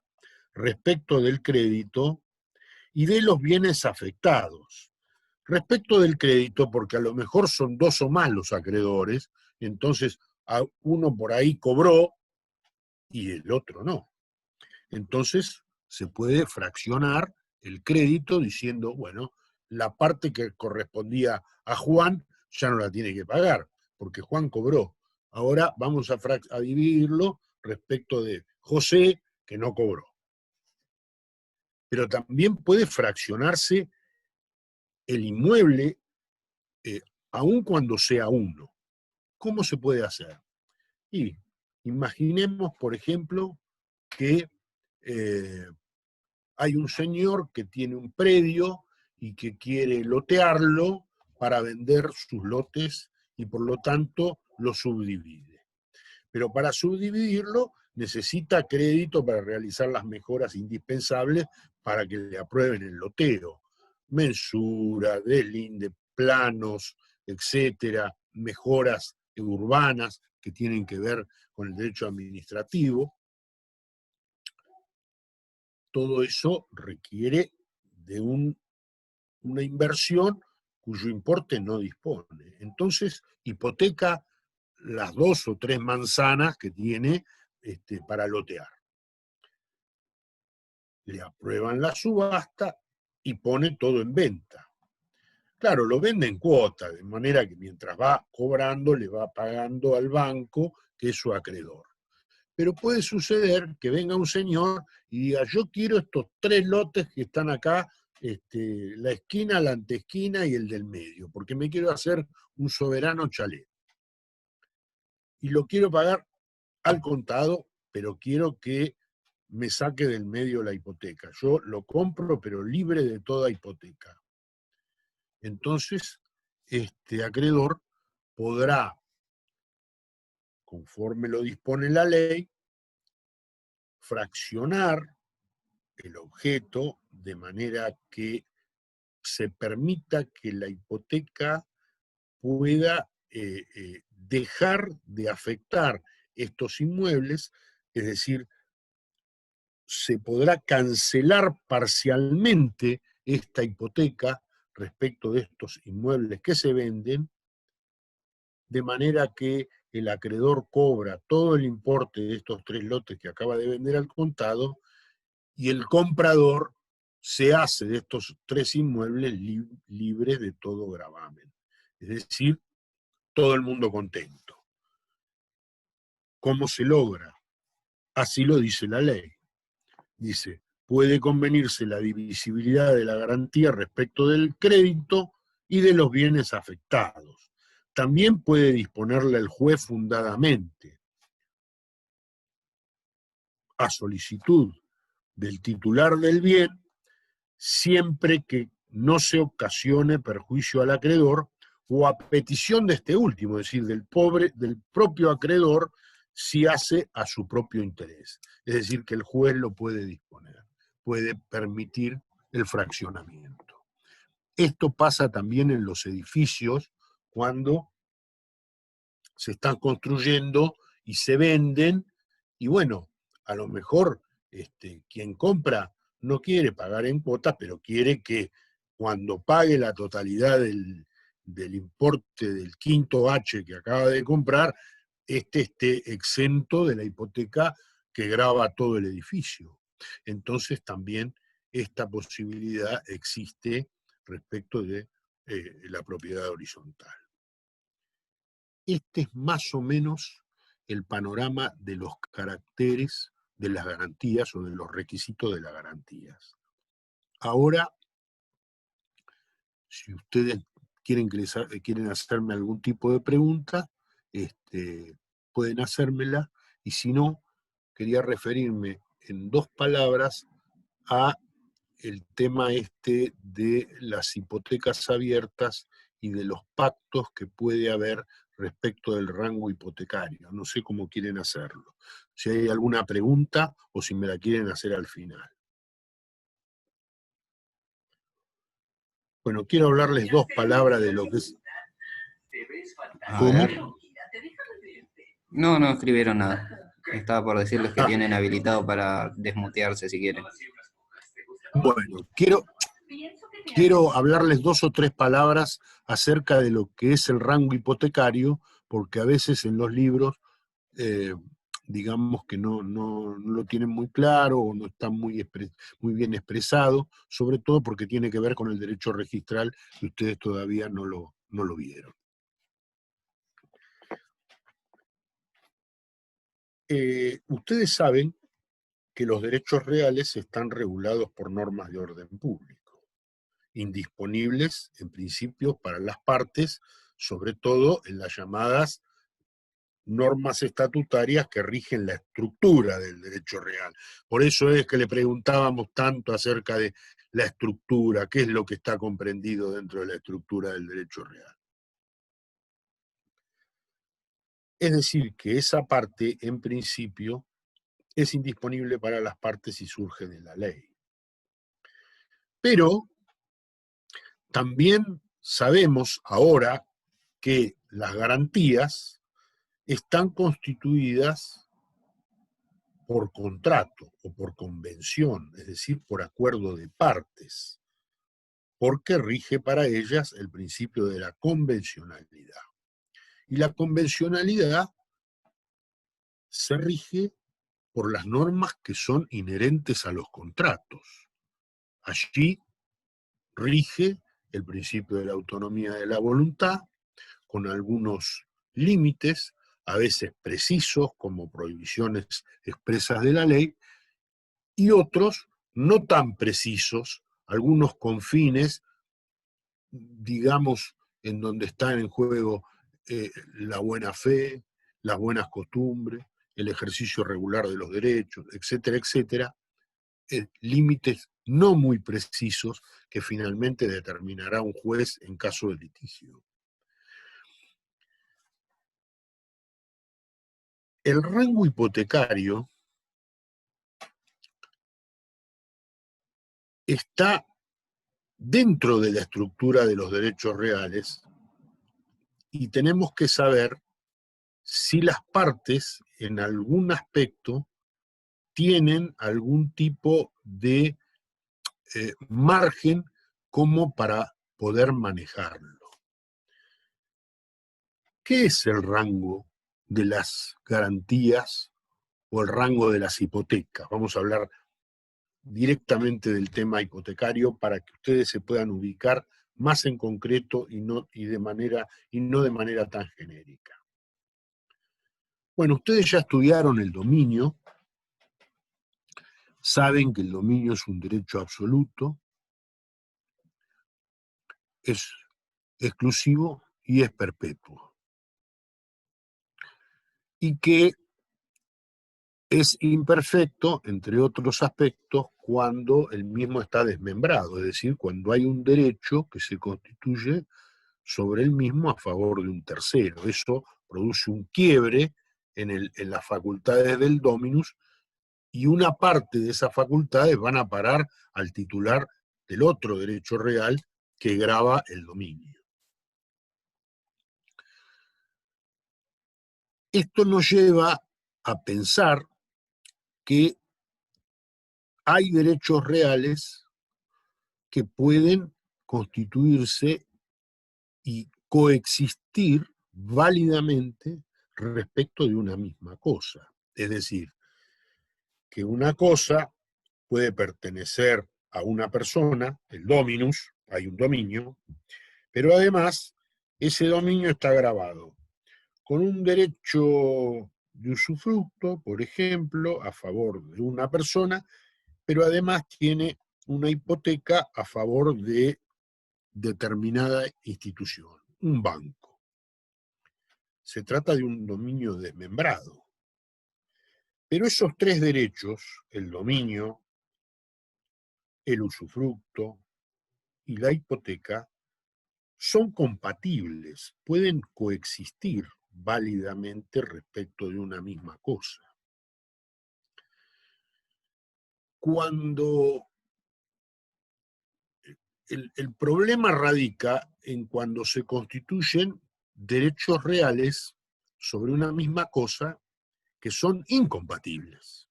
respecto del crédito y de los bienes afectados. Respecto del crédito, porque a lo mejor son dos o más los acreedores, entonces uno por ahí cobró y el otro no. Entonces se puede fraccionar el crédito diciendo, bueno, la parte que correspondía a Juan ya no la tiene que pagar, porque Juan cobró. Ahora vamos a dividirlo respecto de José, que no cobró. Pero también puede fraccionarse el inmueble, aun cuando sea uno. ¿Cómo se puede hacer? Y imaginemos, por ejemplo, que hay un señor que tiene un predio y que quiere lotearlo para vender sus lotes y por lo tanto lo subdivide. Pero para subdividirlo necesita crédito para realizar las mejoras indispensables para que le aprueben el loteo. Mensura, deslinde, planos, etcétera, mejoras urbanas que tienen que ver con el derecho administrativo. Todo eso requiere de una inversión cuyo importe no dispone. Entonces, hipoteca las 2 o 3 manzanas que tiene para lotear. Le aprueban la subasta y pone todo en venta. Claro, lo vende en cuota, de manera que mientras va cobrando le va pagando al banco, que es su acreedor. Pero puede suceder que venga un señor y diga, yo quiero estos 3 lotes que están acá, la esquina, la anteesquina y el del medio, porque me quiero hacer un soberano chalet. Y lo quiero pagar al contado, pero quiero que me saque del medio la hipoteca. Yo lo compro, pero libre de toda hipoteca. Entonces, este acreedor podrá, conforme lo dispone la ley, fraccionar el objeto de manera que se permita que la hipoteca pueda dejar de afectar estos inmuebles, es decir, se podrá cancelar parcialmente esta hipoteca respecto de estos inmuebles que se venden, de manera que el acreedor cobra todo el importe de estos 3 lotes que acaba de vender al contado y el comprador se hace de estos 3 inmuebles libres de todo gravamen. Es decir, todo el mundo contento. ¿Cómo se logra? Así lo dice la ley. Dice, puede convenirse la divisibilidad de la garantía respecto del crédito y de los bienes afectados. También puede disponerla el juez fundadamente, a solicitud del titular del bien, siempre que no se ocasione perjuicio al acreedor o a petición de este último, es decir, del propio acreedor, si hace a su propio interés. Es decir, que el juez lo puede disponer, puede permitir el fraccionamiento. Esto pasa también en los edificios cuando se están construyendo y se venden, y bueno, a lo mejor quien compra no quiere pagar en cuotas, pero quiere que cuando pague la totalidad del importe del quinto H que acaba de comprar, esté exento de la hipoteca que grava todo el edificio. Entonces también esta posibilidad existe respecto de la propiedad horizontal. Este es más o menos el panorama de los caracteres de las garantías o de los requisitos de las garantías. Ahora, si ustedes quieren hacerme algún tipo de pregunta, pueden hacérmela, y si no, quería referirme en 2 palabras a el tema de las hipotecas abiertas y de los pactos que puede haber respecto del rango hipotecario. No sé cómo quieren hacerlo. Si hay alguna pregunta o si me la quieren hacer al final. Bueno, quiero hablarles 2 palabras de lo que es... ¿Cómo? No, no escribieron nada. Estaba por decirles que tienen habilitado para desmutearse si quieren. Bueno, quiero hablarles 2 o 3 palabras acerca de lo que es el rango hipotecario, porque a veces en los libros, digamos que no lo tienen muy claro o no está muy bien expresado, sobre todo porque tiene que ver con el derecho registral y ustedes todavía no lo vieron. Ustedes saben que los derechos reales están regulados por normas de orden público, indisponibles en principio para las partes, sobre todo en las llamadas normas estatutarias que rigen la estructura del derecho real. Por eso es que le preguntábamos tanto acerca de la estructura, qué es lo que está comprendido dentro de la estructura del derecho real. Es decir, que esa parte, en principio, es indisponible para las partes y surge de la ley. Pero también sabemos ahora que las garantías están constituidas por contrato o por convención, es decir, por acuerdo de partes, porque rige para ellas el principio de la convencionalidad. Y la convencionalidad se rige por las normas que son inherentes a los contratos. Allí rige el principio de la autonomía de la voluntad, con algunos límites, a veces precisos, como prohibiciones expresas de la ley, y otros no tan precisos, algunos con fines, digamos, en donde están en juego la buena fe, las buenas costumbres, el ejercicio regular de los derechos, etcétera, etcétera, límites no muy precisos que finalmente determinará un juez en caso de litigio. El rango hipotecario está dentro de la estructura de los derechos reales y tenemos que saber si las partes en algún aspecto tienen algún tipo de margen como para poder manejarlo. ¿Qué es el rango de las garantías o el rango de las hipotecas? Vamos a hablar directamente del tema hipotecario para que ustedes se puedan ubicar más en concreto y no de manera tan genérica. Bueno, ustedes ya estudiaron el dominio, saben que el dominio es un derecho absoluto, es exclusivo y es perpetuo. Y que es imperfecto, entre otros aspectos, cuando el mismo está desmembrado, es decir, cuando hay un derecho que se constituye sobre el mismo a favor de un tercero. Eso produce un quiebre en las facultades del dominus y una parte de esas facultades van a parar al titular del otro derecho real que grava el dominio. Esto nos lleva a pensar que hay derechos reales que pueden constituirse y coexistir válidamente respecto de una misma cosa. Es decir, que una cosa puede pertenecer a una persona, el dominus, hay un dominio, pero además ese dominio está grabado con un derecho de usufructo, por ejemplo, a favor de una persona, pero además tiene una hipoteca a favor de determinada institución, un banco. Se trata de un dominio desmembrado. Pero esos tres derechos, el dominio, el usufructo y la hipoteca, son compatibles, pueden coexistir válidamente respecto de una misma cosa. Cuando el problema radica en cuando se constituyen derechos reales sobre una misma cosa que son incompatibles.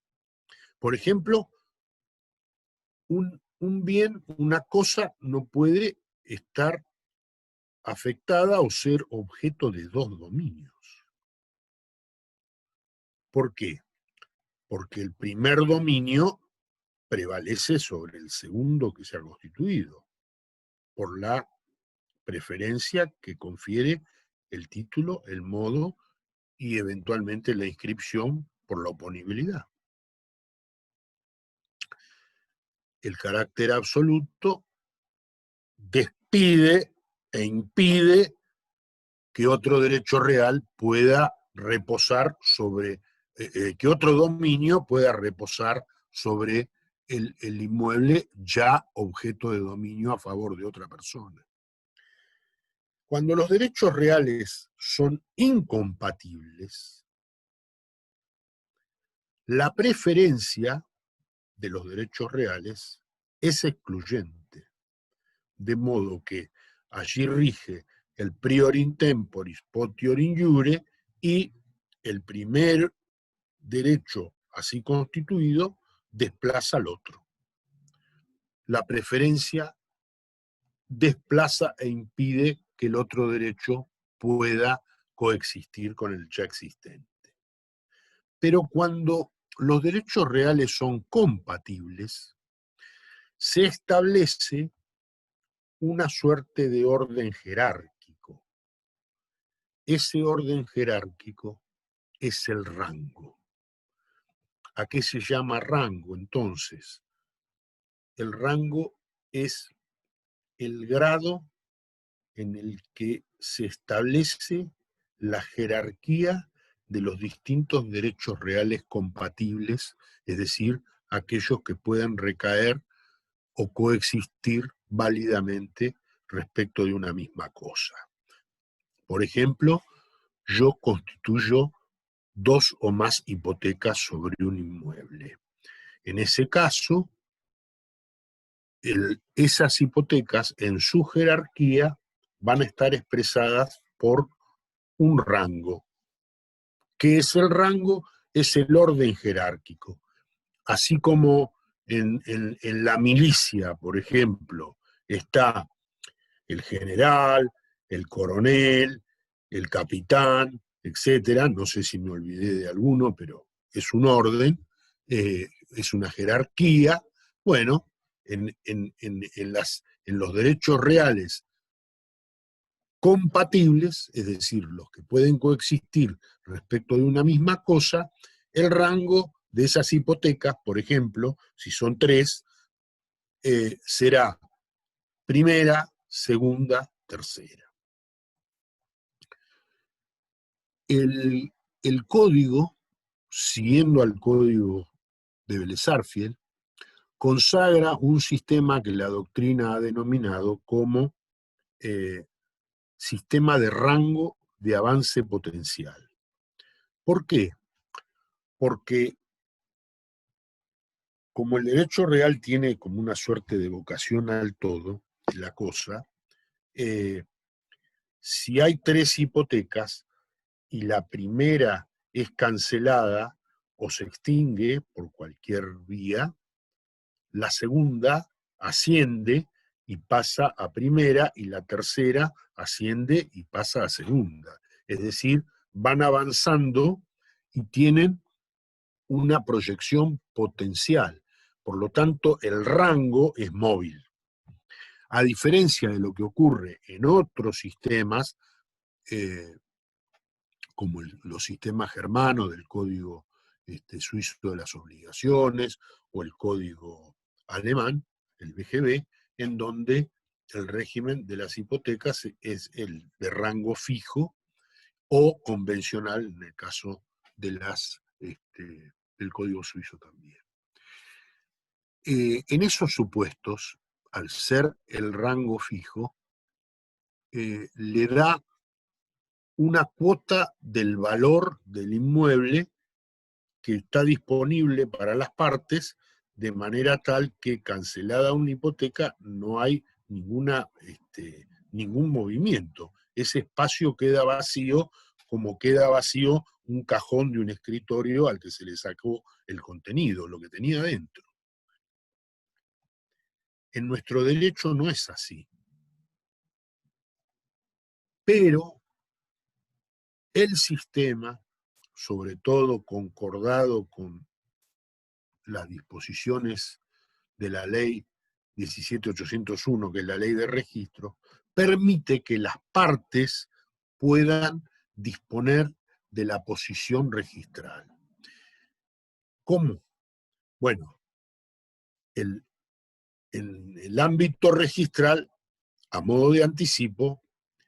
Por ejemplo, un bien, una cosa, no puede estar afectada o ser objeto de dos dominios. ¿Por qué? Porque el primer dominio prevalece sobre el segundo que se ha constituido, por la preferencia que confiere el título, el modo y eventualmente la inscripción por la oponibilidad. El carácter absoluto despide e impide que otro derecho real pueda reposar sobre, que otro dominio pueda reposar sobre el inmueble ya objeto de dominio a favor de otra persona. Cuando los derechos reales son incompatibles, la preferencia de los derechos reales es excluyente, de modo que allí rige el prior in temporis potior in iure y el primer derecho así constituido desplaza al otro. La preferencia desplaza e impide que el otro derecho pueda coexistir con el ya existente. Pero cuando los derechos reales son compatibles, se establece una suerte de orden jerárquico. Ese orden jerárquico es el rango. ¿A qué se llama rango entonces? El rango es el grado en el que se establece la jerarquía de los distintos derechos reales compatibles, es decir, aquellos que puedan recaer o coexistir válidamente respecto de una misma cosa. Por ejemplo, yo constituyo dos o más hipotecas sobre un inmueble. En ese caso, esas hipotecas en su jerarquía van a estar expresadas por un rango. ¿Qué es el rango? Es el orden jerárquico. Así como en la milicia, por ejemplo, está el general, el coronel, el capitán, etcétera. No sé si me olvidé de alguno, pero es un orden, es una jerarquía. Bueno, en los derechos reales compatibles, es decir, los que pueden coexistir respecto de una misma cosa, el rango de esas hipotecas, por ejemplo, si son tres, será primera, segunda, tercera. El código, siguiendo al código de Vélez-Sarsfield, consagra un sistema que la doctrina ha denominado como sistema de rango de avance potencial. ¿Por qué? Porque como el derecho real tiene como una suerte de vocación al todo, la cosa, si hay tres hipotecas y la primera es cancelada o se extingue por cualquier vía, la segunda asciende y pasa a primera, y la tercera asciende y pasa a segunda. Es decir, van avanzando y tienen una proyección potencial. Por lo tanto, el rango es móvil. A diferencia de lo que ocurre en otros sistemas, como los sistemas germanos del código suizo de las obligaciones o el código alemán, el BGB, en donde el régimen de las hipotecas es el de rango fijo o convencional en el caso de del código suizo también. En esos supuestos, al ser el rango fijo, le da una cuota del valor del inmueble que está disponible para las partes, de manera tal que, cancelada una hipoteca, no hay ningún movimiento. Ese espacio queda vacío, como queda vacío un cajón de un escritorio al que se le sacó el contenido, lo que tenía dentro. En nuestro derecho no es así. Pero el sistema, sobre todo concordado con las disposiciones de la ley 17.801, que es la ley de registro, permite que las partes puedan disponer de la posición registral. ¿Cómo? Bueno, en el ámbito registral, a modo de anticipo,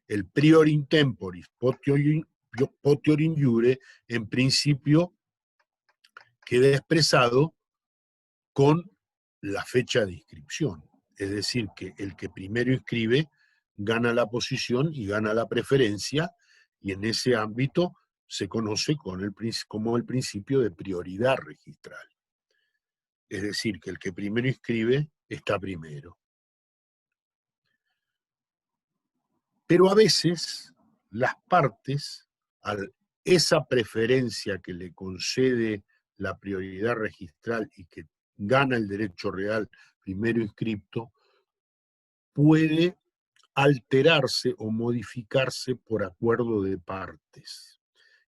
el prior in temporis potior in iure, en principio, queda expresado con la fecha de inscripción. Es decir, que el que primero inscribe gana la posición y gana la preferencia, y en ese ámbito se conoce como el principio de prioridad registral. Es decir, que el que primero inscribe está primero. Pero a veces las partes, a esa preferencia que le concede la prioridad registral y que gana el derecho real primero inscripto, puede alterarse o modificarse por acuerdo de partes.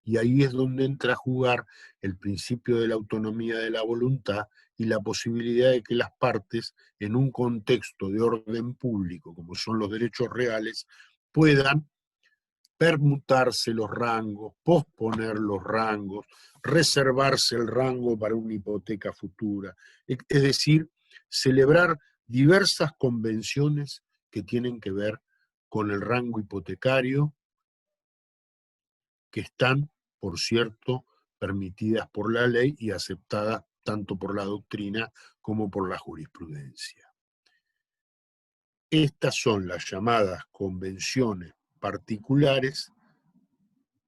Y ahí es donde entra a jugar el principio de la autonomía de la voluntad y la posibilidad de que las partes, en un contexto de orden público, como son los derechos reales, puedan permutarse los rangos, posponer los rangos, reservarse el rango para una hipoteca futura. Es decir, celebrar diversas convenciones que tienen que ver con el rango hipotecario, que están, por cierto, permitidas por la ley y aceptadas tanto por la doctrina como por la jurisprudencia. Estas son las llamadas convenciones particulares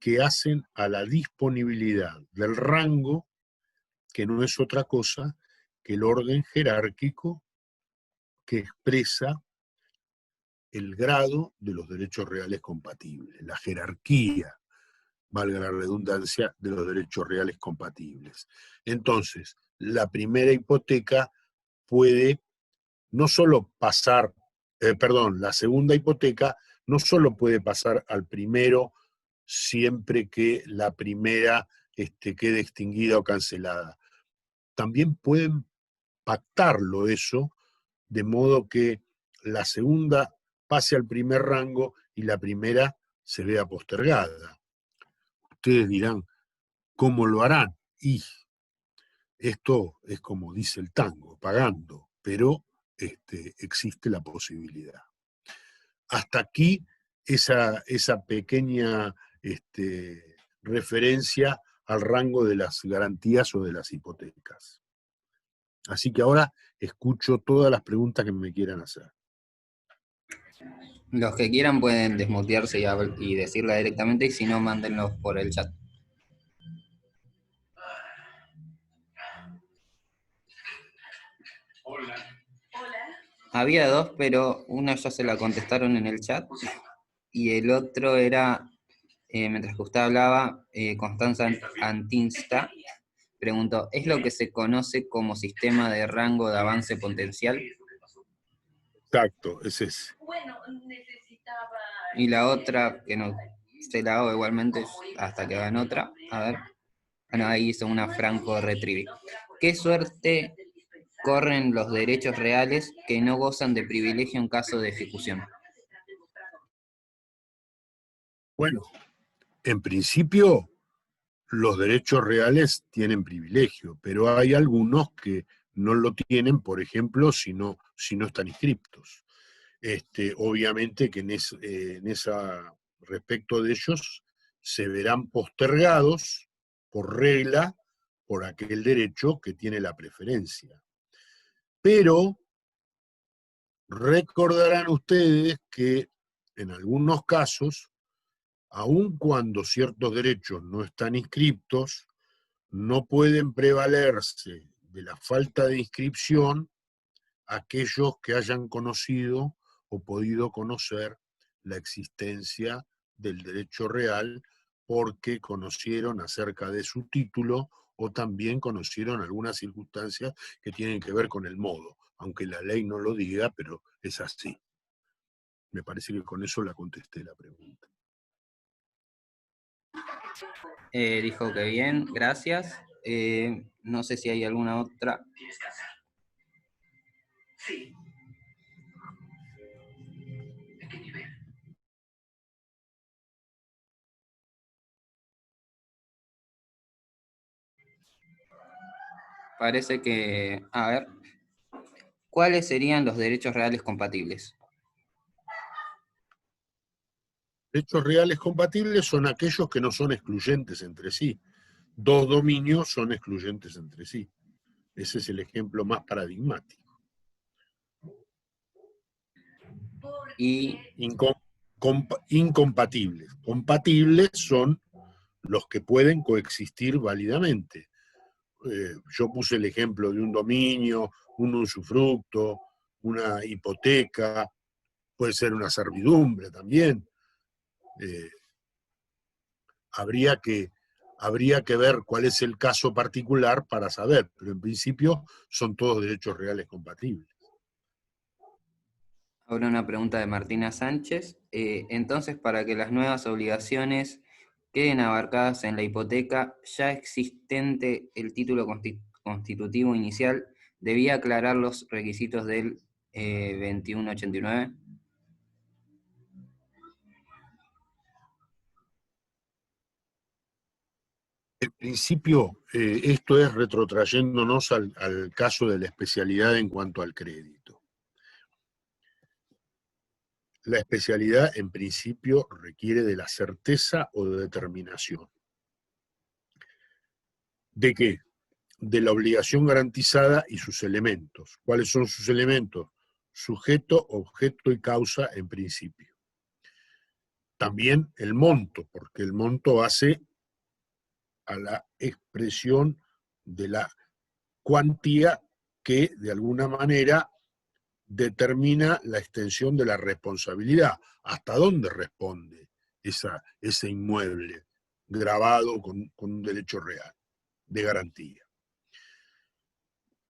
que hacen a la disponibilidad del rango, que no es otra cosa que el orden jerárquico que expresa el grado de los derechos reales compatibles, la jerarquía, valga la redundancia, de los derechos reales compatibles. Entonces, la primera hipoteca puede no solo pasar, la segunda hipoteca no solo puede pasar al primero siempre que la primera quede extinguida o cancelada. También pueden pactarlo eso, de modo que la segunda pase al primer rango y la primera se vea postergada. Ustedes dirán, ¿cómo lo harán? Y esto es como dice el tango, pagando, pero existe la posibilidad. Hasta aquí esa pequeña referencia al rango de las garantías o de las hipotecas. Así que ahora escucho todas las preguntas que me quieran hacer. Los que quieran pueden desmutearse y decirla directamente, y si no, mándenlos por el chat. Hola. Había dos, pero una ya se la contestaron en el chat, y el otro era, mientras que usted hablaba, Constanza Antinsta preguntó, ¿es lo que se conoce como sistema de rango de avance potencial? Exacto, es ese. Y la otra, que no se la hago igualmente hasta que hagan otra. A ver. Bueno, ahí hizo una franco retrieve. ¿Qué suerte corren los derechos reales que no gozan de privilegio en caso de ejecución? Bueno, en principio los derechos reales tienen privilegio, pero hay algunos que no lo tienen, por ejemplo, si no están inscriptos. Obviamente que en esa, respecto de ellos se verán postergados por regla por aquel derecho que tiene la preferencia. Pero recordarán ustedes que en algunos casos, aun cuando ciertos derechos no están inscriptos, no pueden prevalerse de la falta de inscripción aquellos que hayan conocido o podido conocer la existencia del derecho real porque conocieron acerca de su título o también conocieron algunas circunstancias que tienen que ver con el modo, aunque la ley no lo diga, pero es así. Me parece que con eso la contesté la pregunta. Dijo que bien, gracias. No sé si hay alguna otra. Sí. ¿En qué nivel? Parece que, a ver, ¿cuáles serían los derechos reales compatibles? Derechos reales compatibles son aquellos que no son excluyentes entre sí. Dos dominios son excluyentes entre sí. Ese es el ejemplo más paradigmático. Y Incompatibles. Compatibles son los que pueden coexistir válidamente. Yo puse el ejemplo de un dominio, un usufructo, una hipoteca, puede ser una servidumbre también. Habría que ver cuál es el caso particular para saber, pero en principio son todos derechos reales compatibles. ahora una pregunta de Martina Sánchez. Entonces, para que las nuevas obligaciones queden abarcadas en la hipoteca ya existente, el título constitutivo inicial debía aclarar los requisitos del 2189. En principio, esto es retrotrayéndonos al caso de la especialidad en cuanto al crédito. La especialidad, en principio, requiere de la certeza o de determinación. ¿De qué? De la obligación garantizada y sus elementos. ¿Cuáles son sus elementos? Sujeto, objeto y causa en principio. También el monto, porque el monto hace a la expresión de la cuantía que de alguna manera determina la extensión de la responsabilidad. ¿Hasta dónde responde ese inmueble grabado con un derecho real de garantía?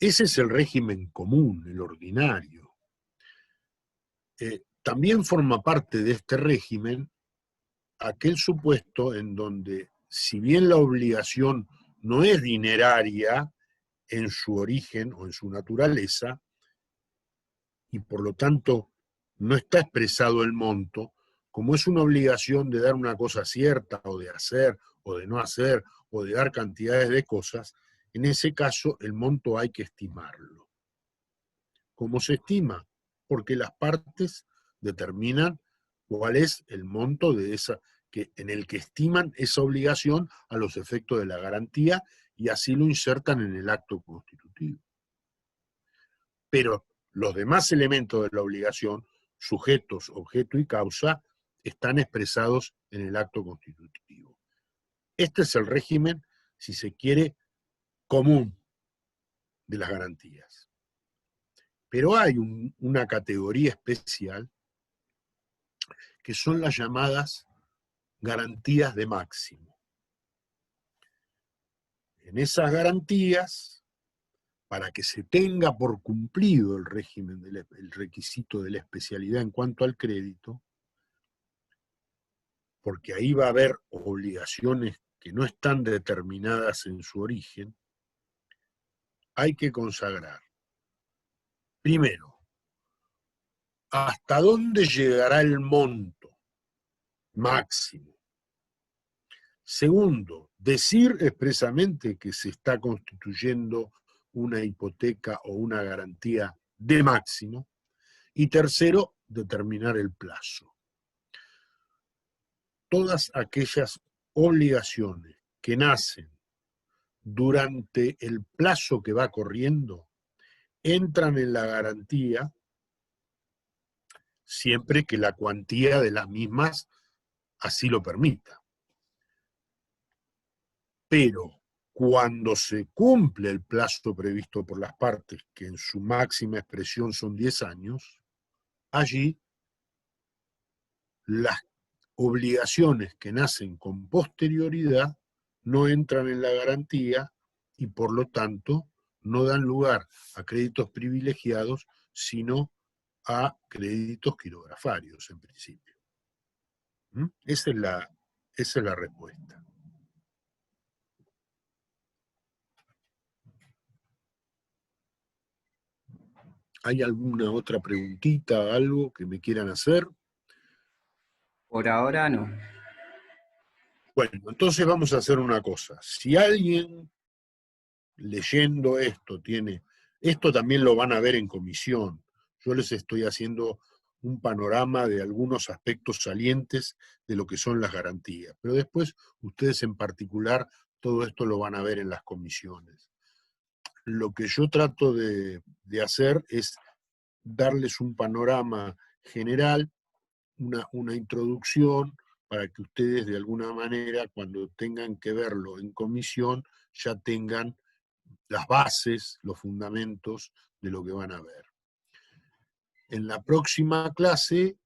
Ese es el régimen común, el ordinario. También forma parte de este régimen aquel supuesto en donde, si bien la obligación no es dineraria en su origen o en su naturaleza, y por lo tanto no está expresado el monto, como es una obligación de dar una cosa cierta, o de hacer, o de no hacer, o de dar cantidades de cosas, en ese caso el monto hay que estimarlo. ¿Cómo se estima? Porque las partes determinan cuál es el monto de en el que estiman esa obligación a los efectos de la garantía y así lo insertan en el acto constitutivo. Pero los demás elementos de la obligación, sujetos, objeto y causa, están expresados en el acto constitutivo. Este es el régimen, si se quiere, común de las garantías. Pero hay una categoría especial que son las llamadas garantías de máximo. En esas garantías para que se tenga por cumplido el régimen, el requisito de la especialidad en cuanto al crédito, porque ahí va a haber obligaciones que no están determinadas en su origen, hay que consagrar, primero, hasta dónde llegará el monto máximo. Segundo, decir expresamente que se está constituyendo una hipoteca o una garantía de máximo. Y tercero, determinar el plazo. Todas aquellas obligaciones que nacen durante el plazo que va corriendo entran en la garantía siempre que la cuantía de las mismas así lo permita. Pero cuando se cumple el plazo previsto por las partes, que en su máxima expresión son 10 años, allí las obligaciones que nacen con posterioridad no entran en la garantía y por lo tanto no dan lugar a créditos privilegiados, sino a créditos quirografarios en principio. Esa es la respuesta. ¿Hay alguna otra preguntita, algo que me quieran hacer? Por ahora no. Bueno, entonces vamos a hacer una cosa. Si alguien leyendo esto tiene, esto también lo van a ver en comisión. Yo les estoy haciendo un panorama de algunos aspectos salientes de lo que son las garantías, pero después ustedes en particular todo esto lo van a ver en las comisiones. Lo que yo trato de hacer es darles un panorama general, una introducción, para que ustedes de alguna manera, cuando tengan que verlo en comisión, ya tengan las bases, los fundamentos de lo que van a ver. En la próxima clase,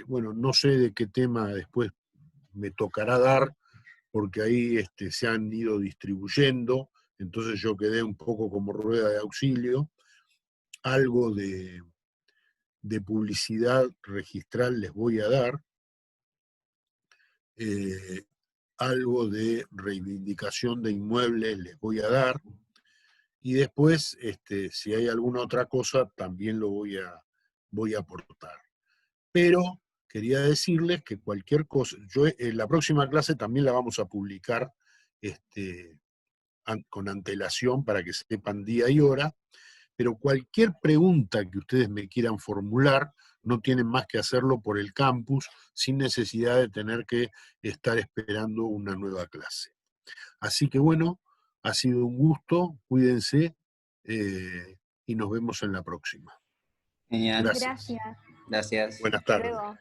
bueno, no sé de qué tema después me tocará dar, porque ahí se han ido distribuyendo, entonces yo quedé un poco como rueda de auxilio. Algo de publicidad registral les voy a dar, algo de reivindicación de inmuebles les voy a dar, y después, si hay alguna otra cosa, también lo voy a aportar. Pero quería decirles que cualquier cosa, yo en la próxima clase también la vamos a publicar con antelación para que sepan día y hora, pero cualquier pregunta que ustedes me quieran formular, no tienen más que hacerlo por el campus, sin necesidad de tener que estar esperando una nueva clase. Así que bueno, ha sido un gusto, cuídense y nos vemos en la próxima. Genial. Gracias. Gracias. Gracias. Buenas Hasta tardes. luego.